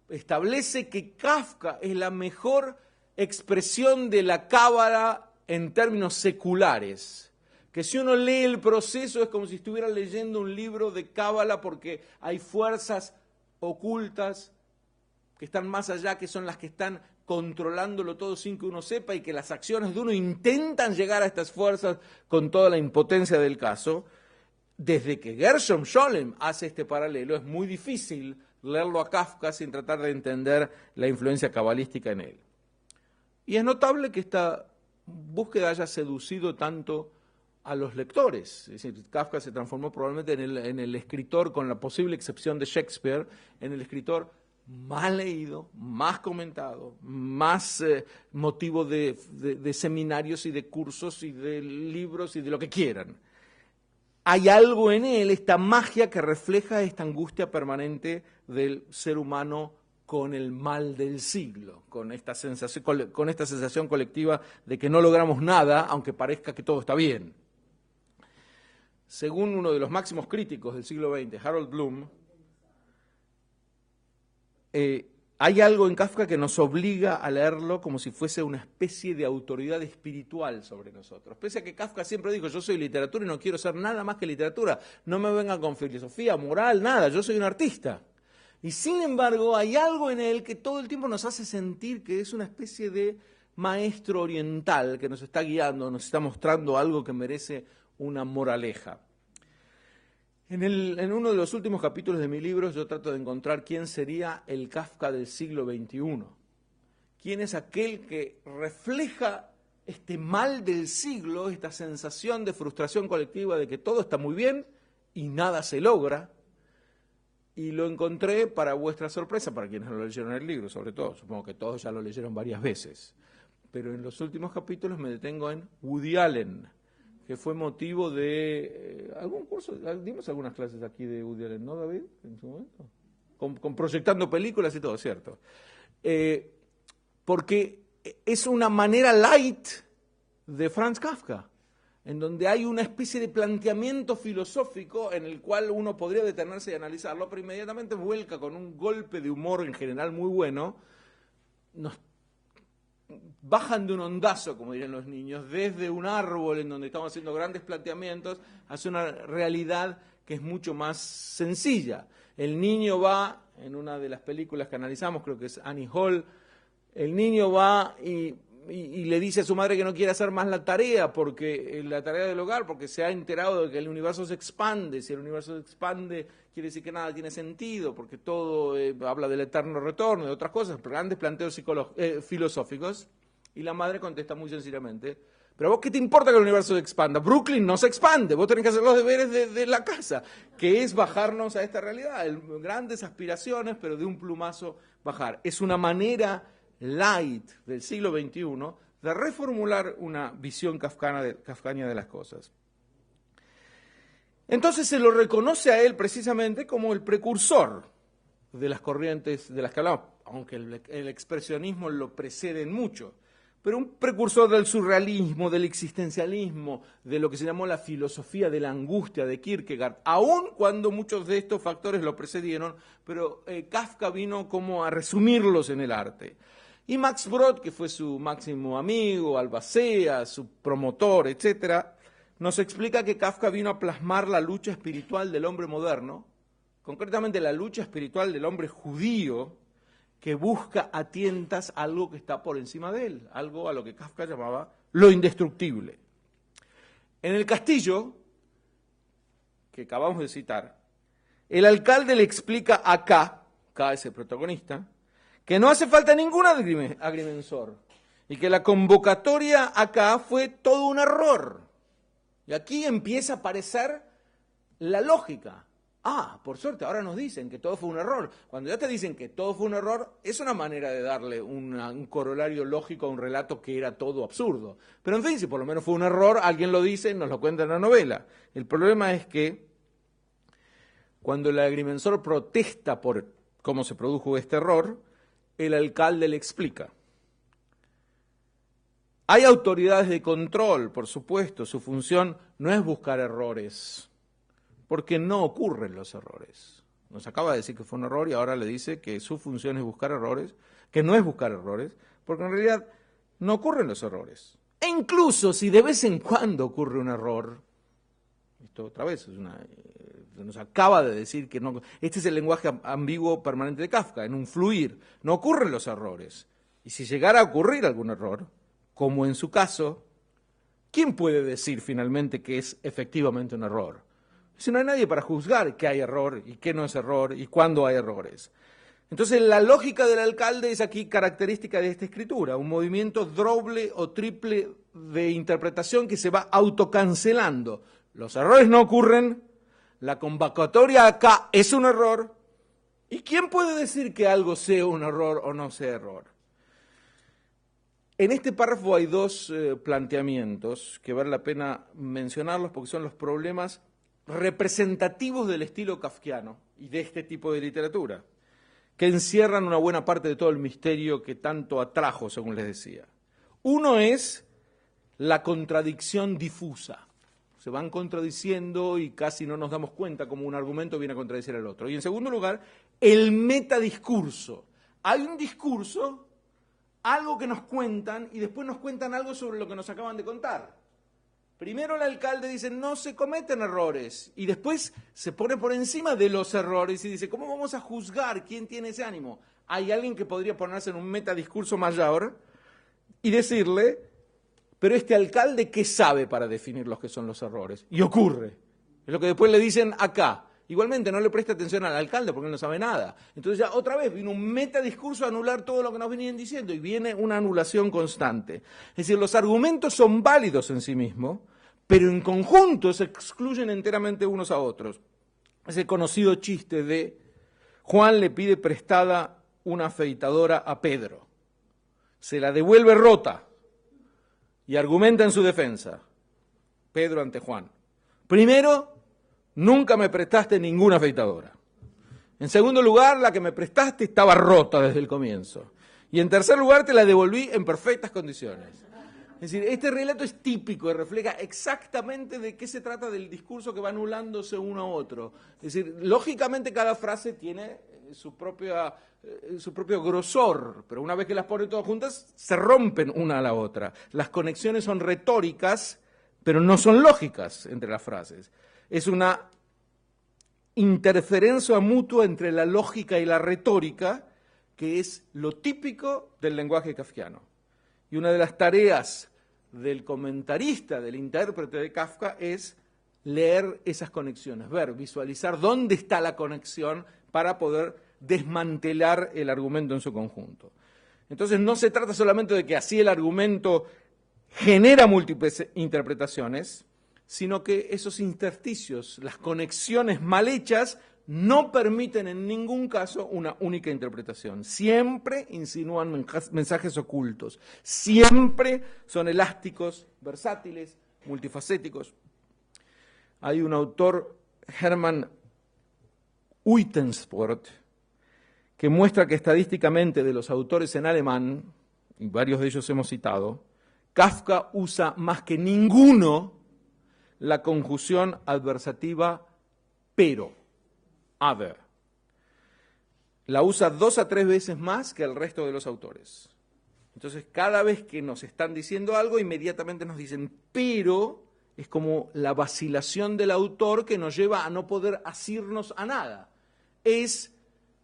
[SPEAKER 1] establece que Kafka es la mejor expresión de la cábala en términos seculares, que si uno lee el proceso es como si estuviera leyendo un libro de cábala porque hay fuerzas ocultas que están más allá, que son las que están controlándolo todo sin que uno sepa, y que las acciones de uno intentan llegar a estas fuerzas con toda la impotencia del caso. Desde que Gershom Scholem hace este paralelo, es muy difícil leerlo a Kafka sin tratar de entender la influencia cabalística en él. Y es notable que esta búsqueda haya seducido tanto a los lectores. Es decir, Kafka se transformó probablemente en el escritor, con la posible excepción de Shakespeare, en el escritor más leído, más comentado, más motivo de seminarios y de cursos y de libros y de lo que quieran. Hay algo en él, esta magia que refleja esta angustia permanente del ser humano con el mal del siglo, con esta sensación colectiva de que no logramos nada, aunque parezca que todo está bien. Según uno de los máximos críticos del siglo XX, Harold Bloom, hay algo en Kafka que nos obliga a leerlo como si fuese una especie de autoridad espiritual sobre nosotros. Pese a que Kafka siempre dijo, yo soy literatura y no quiero ser nada más que literatura, no me vengan con filosofía, moral, nada, yo soy un artista. Y sin embargo hay algo en él que todo el tiempo nos hace sentir que es una especie de maestro oriental que nos está guiando, nos está mostrando algo que merece una moraleja. En uno de los últimos capítulos de mi libro yo trato de encontrar quién sería el Kafka del siglo XXI. ¿Quién es aquel que refleja este mal del siglo, esta sensación de frustración colectiva de que todo está muy bien y nada se logra? Y lo encontré, para vuestra sorpresa, para quienes lo leyeron el libro, sobre todo, supongo que todos ya lo leyeron varias veces, pero en los últimos capítulos me detengo en Woody Allen, que fue motivo de algún curso, dimos algunas clases aquí de Woody Allen, ¿no, David? En su momento. Con proyectando películas y todo, ¿cierto? Porque es una manera light de Franz Kafka, en donde hay una especie de planteamiento filosófico en el cual uno podría detenerse y analizarlo, pero inmediatamente vuelca con un golpe de humor en general muy bueno, nos bajan de un ondazo, como dirían los niños, desde un árbol en donde estamos haciendo grandes planteamientos hacia una realidad que es mucho más sencilla. El niño va, en una de las películas que analizamos, creo que es Annie Hall, el niño va y le dice a su madre que no quiere hacer más la tarea del hogar, porque se ha enterado de que el universo se expande. Si el universo se expande, quiere decir que nada tiene sentido, porque todo habla del eterno retorno, de otras cosas, grandes planteos filosóficos. Y la madre contesta muy sencillamente: ¿pero a vos qué te importa que el universo se expanda? Brooklyn no se expande, vos tenés que hacer los deberes de la casa, que es bajarnos a esta realidad, grandes aspiraciones, pero de un plumazo bajar. Es una manera light del siglo XXI de reformular una visión kafkiana de las cosas. Entonces se lo reconoce a él precisamente como el precursor de las corrientes de las que hablamos, aunque el expresionismo lo precede en mucho, pero un precursor del surrealismo, del existencialismo, de lo que se llamó la filosofía de la angustia de Kierkegaard, aun cuando muchos de estos factores lo precedieron, pero Kafka vino como a resumirlos en el arte. Y Max Brod, que fue su máximo amigo, albacea, su promotor, etc., nos explica que Kafka vino a plasmar la lucha espiritual del hombre moderno, concretamente la lucha espiritual del hombre judío, que busca a tientas algo que está por encima de él, algo a lo que Kafka llamaba lo indestructible. En el castillo, que acabamos de citar, el alcalde le explica a K es el protagonista, que no hace falta ningún agrimensor y que la convocatoria acá fue todo un error. Y aquí empieza a aparecer la lógica. Por suerte, ahora nos dicen que todo fue un error. Cuando ya te dicen que todo fue un error, es una manera de darle un corolario lógico a un relato que era todo absurdo. Pero en fin, si por lo menos fue un error, alguien lo dice, nos lo cuenta en la novela. El problema es que cuando el agrimensor protesta por cómo se produjo este error, el alcalde le explica. Hay autoridades de control, por supuesto, su función no es buscar errores, porque no ocurren los errores. Nos acaba de decir que fue un error y ahora le dice que su función es buscar errores, que no es buscar errores, porque en realidad no ocurren los errores. E incluso si de vez en cuando ocurre un error, esto otra vez nos acaba de decir que no. Este es el lenguaje ambiguo permanente de Kafka, en un fluir. No ocurren los errores. Y si llegara a ocurrir algún error, como en su caso, ¿quién puede decir finalmente que es efectivamente un error? Si no hay nadie para juzgar qué hay error y qué no es error y cuándo hay errores. Entonces la lógica del alcalde es aquí característica de esta escritura, un movimiento doble o triple de interpretación que se va autocancelando. Los errores no ocurren, la convocatoria acá es un error, ¿y quién puede decir que algo sea un error o no sea error? En este párrafo hay dos planteamientos que vale la pena mencionarlos porque son los problemas representativos del estilo kafkiano y de este tipo de literatura, que encierran una buena parte de todo el misterio que tanto atrajo, según les decía. Uno es la contradicción difusa. Se van contradiciendo y casi no nos damos cuenta cómo un argumento viene a contradecir al otro. Y en segundo lugar, el metadiscurso. Hay un discurso, algo que nos cuentan y después nos cuentan algo sobre lo que nos acaban de contar. Primero el alcalde dice, no se cometen errores, y después se pone por encima de los errores y dice, ¿cómo vamos a juzgar quién tiene ese ánimo? Hay alguien que podría ponerse en un metadiscurso mayor y decirle, pero este alcalde, ¿qué sabe para definir los que son los errores? Y ocurre. Es lo que después le dicen acá. Igualmente no le presta atención al alcalde porque él no sabe nada. Entonces ya otra vez vino un metadiscurso a anular todo lo que nos venían diciendo y viene una anulación constante. Es decir, los argumentos son válidos en sí mismos, pero en conjunto se excluyen enteramente unos a otros. Es el conocido chiste de Juan le pide prestada una afeitadora a Pedro. Se la devuelve rota y argumenta en su defensa. Pedro ante Juan. Primero, nunca me prestaste ninguna afeitadora. En segundo lugar, la que me prestaste estaba rota desde el comienzo. Y en tercer lugar, te la devolví en perfectas condiciones. Es decir, este relato es típico y refleja exactamente de qué se trata del discurso que va anulándose uno a otro. Es decir, lógicamente cada frase tiene su propio grosor, pero una vez que las pone todas juntas, se rompen una a la otra. Las conexiones son retóricas, pero no son lógicas entre las frases. Es una interferencia mutua entre la lógica y la retórica, que es lo típico del lenguaje kafkiano. Y una de las tareas del comentarista, del intérprete de Kafka, es leer esas conexiones, ver, visualizar dónde está la conexión para poder desmantelar el argumento en su conjunto. Entonces no se trata solamente de que así el argumento genera múltiples interpretaciones, sino que esos intersticios, las conexiones mal hechas, no permiten en ningún caso una única interpretación. Siempre insinúan mensajes ocultos. Siempre son elásticos, versátiles, multifacéticos. Hay un autor, Hermann Uitensport, que muestra que estadísticamente de los autores en alemán, y varios de ellos hemos citado, Kafka usa más que ninguno la conjunción adversativa pero. Other. La usa 2 a 3 veces más que el resto de los autores. Entonces, cada vez que nos están diciendo algo, inmediatamente nos dicen, pero es como la vacilación del autor que nos lleva a no poder asirnos a nada. Es,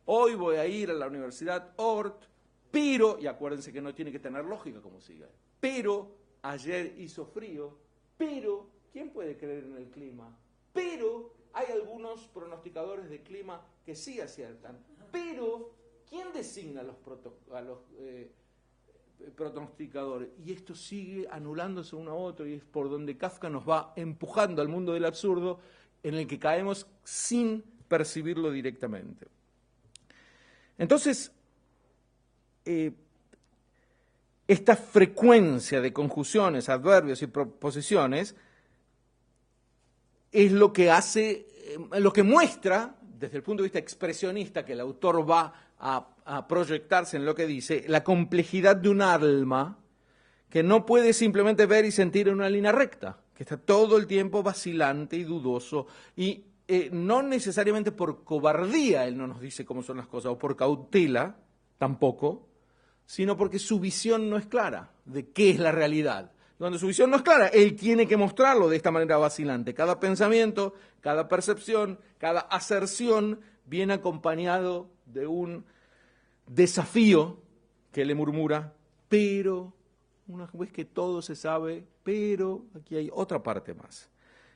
[SPEAKER 1] hoy voy a ir a la Universidad Ort, pero, y acuérdense que no tiene que tener lógica como siga, pero ayer hizo frío, pero, ¿quién puede creer en el clima? Pero hay algunos pronosticadores de clima que sí aciertan. Pero, ¿quién designa a los pronosticadores? Y esto sigue anulándose uno a otro y es por donde Kafka nos va empujando al mundo del absurdo en el que caemos sin percibirlo directamente. Entonces, esta frecuencia de conjunciones, adverbios y proposiciones es lo que hace, lo que muestra, desde el punto de vista expresionista, que el autor va a proyectarse en lo que dice, la complejidad de un alma que no puede simplemente ver y sentir en una línea recta, que está todo el tiempo vacilante y dudoso, y no necesariamente por cobardía él no nos dice cómo son las cosas, o por cautela, tampoco, sino porque su visión no es clara de qué es la realidad. Cuando su visión no es clara, él tiene que mostrarlo de esta manera vacilante. Cada pensamiento, cada percepción, cada aserción viene acompañado de un desafío que le murmura, pero, una vez que todo se sabe, pero aquí hay otra parte más.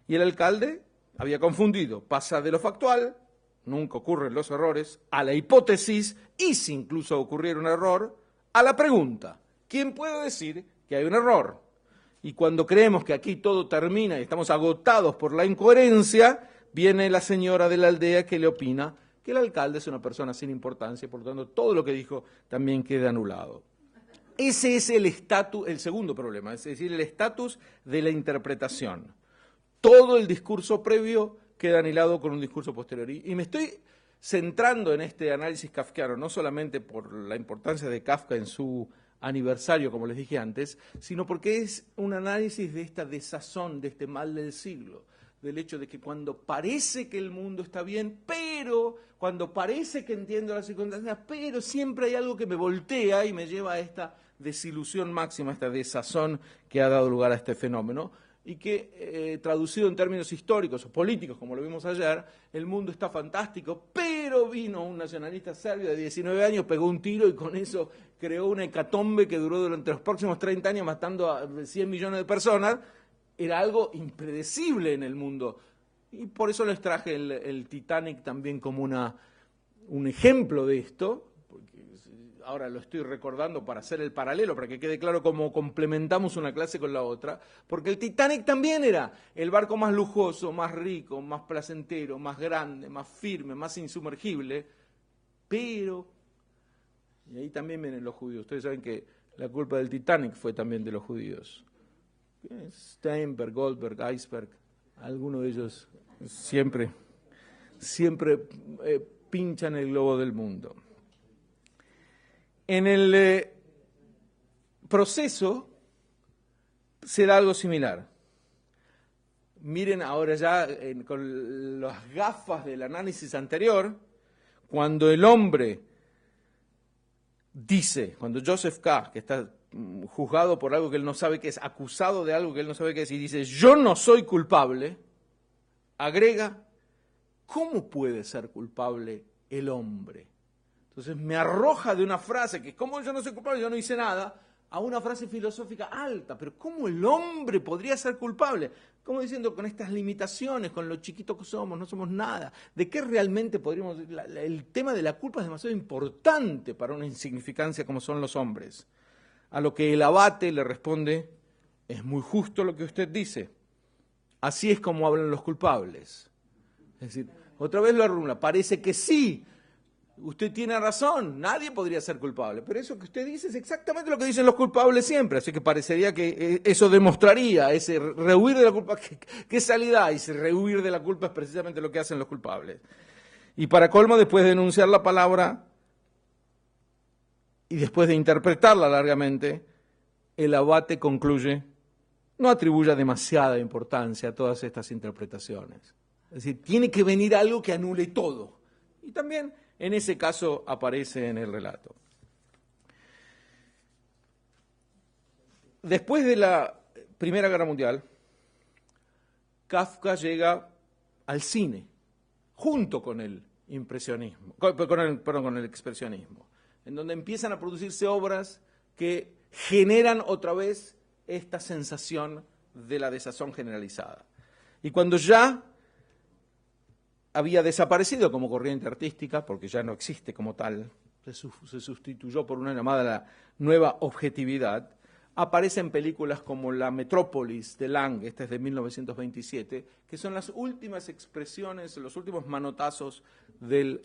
[SPEAKER 1] Y el alcalde había confundido, pasa de lo factual, nunca ocurren los errores, a la hipótesis, y si incluso ocurriera un error, a la pregunta. ¿Quién puede decir que hay un error? Y cuando creemos que aquí todo termina y estamos agotados por la incoherencia, viene la señora de la aldea que le opina que el alcalde es una persona sin importancia y por lo tanto todo lo que dijo también queda anulado. Ese es el segundo problema, es decir, el estatus de la interpretación. Todo el discurso previo queda anulado con un discurso posterior. Y me estoy centrando en este análisis kafkiano, no solamente por la importancia de Kafka en su aniversario, como les dije antes, sino porque es un análisis de esta desazón, de este mal del siglo, del hecho de que cuando parece que el mundo está bien, pero cuando parece que entiendo las circunstancias, pero siempre hay algo que me voltea y me lleva a esta desilusión máxima, esta desazón que ha dado lugar a este fenómeno, y que, traducido en términos históricos o políticos, como lo vimos ayer, el mundo está fantástico, pero vino un nacionalista serbio de 19 años, pegó un tiro y con eso creó una hecatombe que duró durante los próximos 30 años matando a 100 millones de personas. Era algo impredecible en el mundo. Y por eso les traje el Titanic también como un ejemplo de esto, porque ahora lo estoy recordando para hacer el paralelo, para que quede claro cómo complementamos una clase con la otra, porque el Titanic también era el barco más lujoso, más rico, más placentero, más grande, más firme, más insumergible, pero, y ahí también vienen los judíos, ustedes saben que la culpa del Titanic fue también de los judíos, Steinberg, Goldberg, Iceberg, alguno de ellos siempre pinchan el globo del mundo. En el proceso se da algo similar. Miren ahora ya con las gafas del análisis anterior, cuando el hombre dice, cuando Joseph K., que está juzgado por algo que él no sabe qué es, acusado de algo que él no sabe qué es, y dice, yo no soy culpable, agrega, ¿cómo puede ser culpable el hombre? Entonces me arroja de una frase que, como yo no soy culpable, yo no hice nada, a una frase filosófica alta, pero ¿cómo el hombre podría ser culpable? Como diciendo, con estas limitaciones, con lo chiquito que somos, no somos nada. ¿De qué realmente podríamos...? El tema de la culpa es demasiado importante para una insignificancia como son los hombres. A lo que el abate le responde, es muy justo lo que usted dice. Así es como hablan los culpables. Es decir, otra vez lo arrumla, parece que sí, usted tiene razón, nadie podría ser culpable, pero eso que usted dice es exactamente lo que dicen los culpables siempre, así que parecería que eso demostraría, ese rehuir de la culpa, ¿qué salida hay? Ese rehuir de la culpa es precisamente lo que hacen los culpables. Y para colmo, después de enunciar la palabra y después de interpretarla largamente, el abate concluye, no atribuya demasiada importancia a todas estas interpretaciones. Es decir, tiene que venir algo que anule todo. Y también en ese caso aparece en el relato. Después de la Primera Guerra Mundial, Kafka llega al cine, junto con el impresionismo, con el expresionismo, en donde empiezan a producirse obras que generan otra vez esta sensación de la desazón generalizada. Y cuando ya había desaparecido como corriente artística, porque ya no existe como tal, se sustituyó por una llamada la nueva objetividad, aparecen películas como La Metrópolis de Lang, esta es de 1927, que son las últimas expresiones, los últimos manotazos del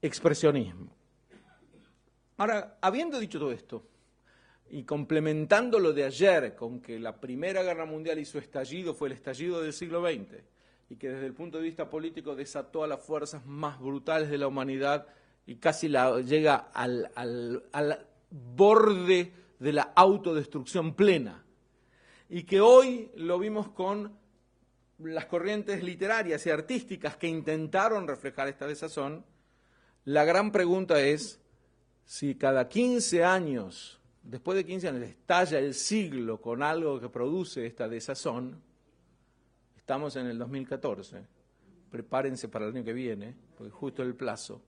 [SPEAKER 1] expresionismo. Ahora, habiendo dicho todo esto, y complementando lo de ayer con que la Primera Guerra Mundial y su estallido fue el estallido del siglo XX, y que desde el punto de vista político desató a las fuerzas más brutales de la humanidad y casi llega al borde de la autodestrucción plena. Y que hoy lo vimos con las corrientes literarias y artísticas que intentaron reflejar esta desazón. La gran pregunta es si cada 15 años, después de 15 años, estalla el siglo con algo que produce esta desazón. Estamos en el 2014, prepárense para el año que viene, porque justo el plazo.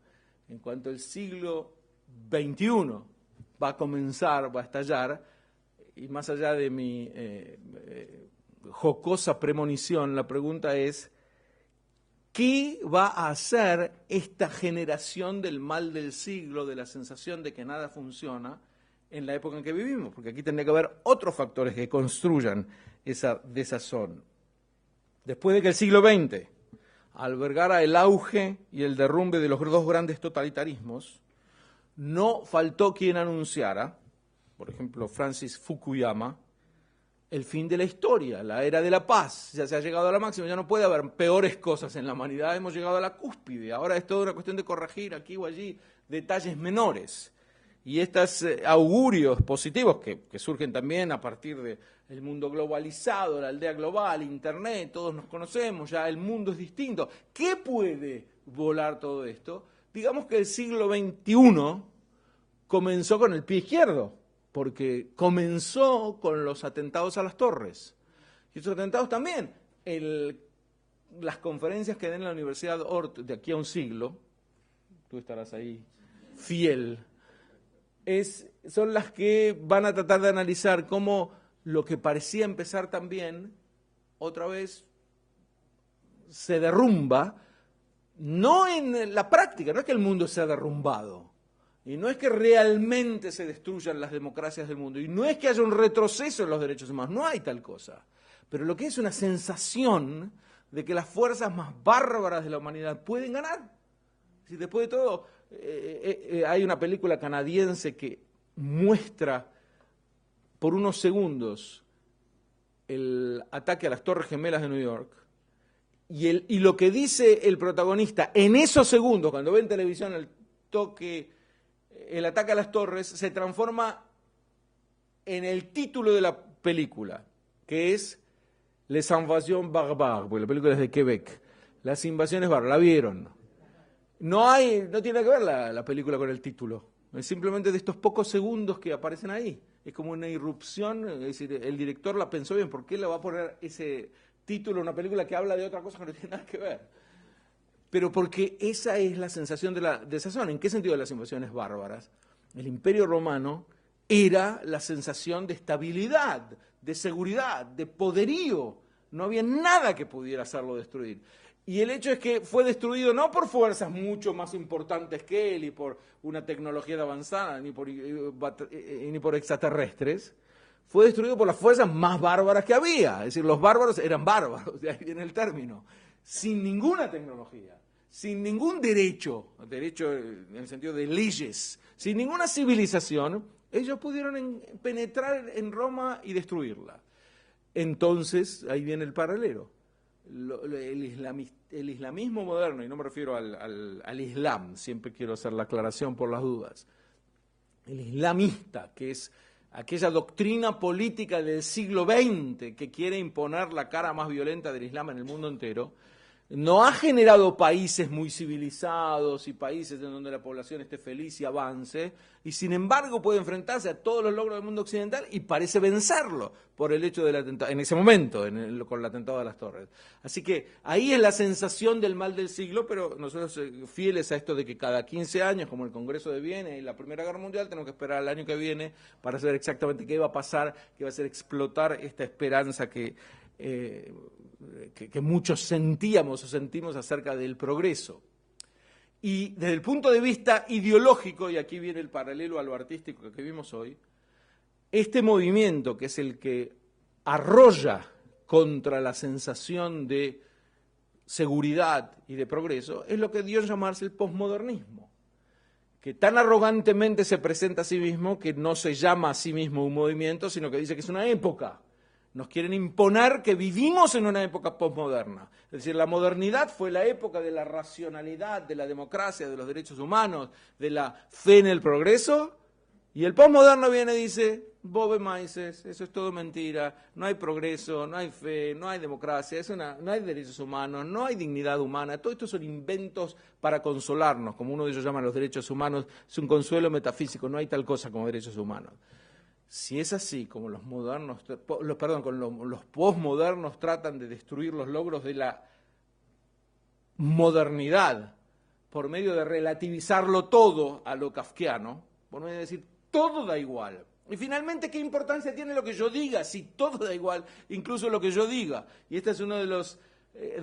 [SPEAKER 1] En cuanto el siglo XXI va a comenzar, va a estallar, y más allá de mi jocosa premonición, la pregunta es, ¿qué va a hacer esta generación del mal del siglo, de la sensación de que nada funciona en la época en que vivimos? Porque aquí tendría que haber otros factores que construyan esa desazón. Después de que el siglo XX albergara el auge y el derrumbe de los dos grandes totalitarismos, no faltó quien anunciara, por ejemplo Francis Fukuyama, el fin de la historia, la era de la paz. Ya se ha llegado a la máxima, ya no puede haber peores cosas en la humanidad, hemos llegado a la cúspide, ahora es toda una cuestión de corregir aquí o allí detalles menores. Y estos augurios positivos que surgen también a partir del mundo globalizado, la aldea global, Internet, todos nos conocemos, ya el mundo es distinto. ¿Qué puede volar todo esto? Digamos que el siglo XXI comenzó con el pie izquierdo, porque comenzó con los atentados a las torres. Y esos atentados también, las conferencias que den en la Universidad Ort de aquí a un siglo, tú estarás ahí fiel, son las que van a tratar de analizar cómo lo que parecía empezar tan bien, otra vez se derrumba, no en la práctica, no es que el mundo se ha derrumbado, y no es que realmente se destruyan las democracias del mundo, y no es que haya un retroceso en los derechos humanos, no hay tal cosa, pero lo que es una sensación de que las fuerzas más bárbaras de la humanidad pueden ganar. Si después de todo, hay una película canadiense que muestra por unos segundos el ataque a las Torres Gemelas de New York, y lo que dice el protagonista en esos segundos, cuando ve en televisión el ataque a las torres, se transforma en el título de la película, que es Les Invasions Barbares, porque la película es de Quebec, las invasiones bárbaras. ¿La vieron? No tiene que ver la película con el título, es simplemente de estos pocos segundos que aparecen ahí. Es como una irrupción, es decir, el director la pensó bien, ¿por qué le va a poner ese título a una película que habla de otra cosa que no tiene nada que ver? Pero porque esa es la sensación de esa zona. ¿En qué sentido de las invasiones bárbaras? El Imperio Romano era la sensación de estabilidad, de seguridad, de poderío. No había nada que pudiera hacerlo destruir. Y el hecho es que fue destruido no por fuerzas mucho más importantes que él y por una tecnología de avanzada, ni por extraterrestres. Fue destruido por las fuerzas más bárbaras que había. Es decir, los bárbaros eran bárbaros, de ahí viene el término. Sin ninguna tecnología, sin ningún derecho en el sentido de leyes, sin ninguna civilización, ellos pudieron penetrar en Roma y destruirla. Entonces, ahí viene el paralelo. El islamismo moderno, y no me refiero al islam, siempre quiero hacer la aclaración por las dudas, el islamista, que es aquella doctrina política del siglo XX que quiere imponer la cara más violenta del islam en el mundo entero, no ha generado países muy civilizados y países en donde la población esté feliz y avance, y sin embargo puede enfrentarse a todos los logros del mundo occidental y parece vencerlo por el hecho del atentado, en ese momento, con el atentado de las Torres. Así que ahí es la sensación del mal del siglo, pero nosotros fieles a esto de que cada 15 años, como el Congreso de Viena y la Primera Guerra Mundial, tenemos que esperar al año que viene para saber exactamente qué va a pasar, qué va a hacer explotar esta esperanza que muchos sentíamos o sentimos acerca del progreso. Y desde el punto de vista ideológico, y aquí viene el paralelo a lo artístico que vimos hoy, este movimiento, que es el que arrolla contra la sensación de seguridad y de progreso, es lo que dio a llamarse el posmodernismo, que tan arrogantemente se presenta a sí mismo que no se llama a sí mismo un movimiento, sino que dice que es una época. Nos quieren imponer que vivimos en una época posmoderna. Es decir, la modernidad fue la época de la racionalidad, de la democracia, de los derechos humanos, de la fe en el progreso. Y el posmoderno viene y dice, bobe maices, eso es todo mentira, no hay progreso, no hay fe, no hay democracia, no hay derechos humanos, no hay dignidad humana. Todo esto son inventos para consolarnos, como uno de ellos llama los derechos humanos, es un consuelo metafísico, no hay tal cosa como derechos humanos. Si es así, como los posmodernos tratan de destruir los logros de la modernidad por medio de relativizarlo todo a lo kafkiano, por medio de decir todo da igual. Y finalmente, ¿qué importancia tiene lo que yo diga? Si todo da igual, incluso lo que yo diga. Y esta es una de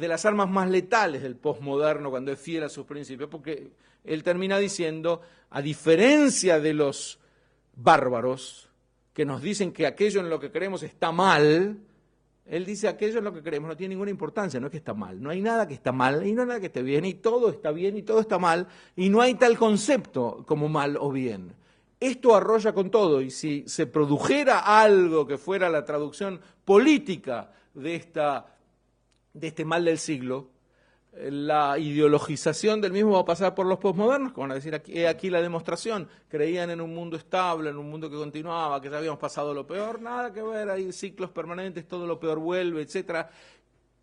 [SPEAKER 1] las armas más letales del posmoderno cuando es fiel a sus principios, porque él termina diciendo, a diferencia de los bárbaros, que nos dicen que aquello en lo que creemos está mal, él dice aquello en lo que creemos no tiene ninguna importancia, no es que está mal, no hay nada que está mal y no hay nada que esté bien y todo está mal y no hay tal concepto como mal o bien. Esto arrolla con todo y si se produjera algo que fuera la traducción política de este mal del siglo, la ideologización del mismo va a pasar por los posmodernos, que van a decir, aquí la demostración, creían en un mundo estable, en un mundo que continuaba, que ya habíamos pasado lo peor, nada que ver, hay ciclos permanentes, todo lo peor vuelve, etcétera.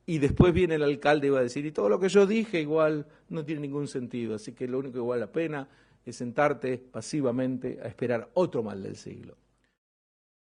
[SPEAKER 1] Y después viene el alcalde y va a decir, y todo lo que yo dije igual no tiene ningún sentido, así que lo único que vale la pena es sentarte pasivamente a esperar otro mal del siglo.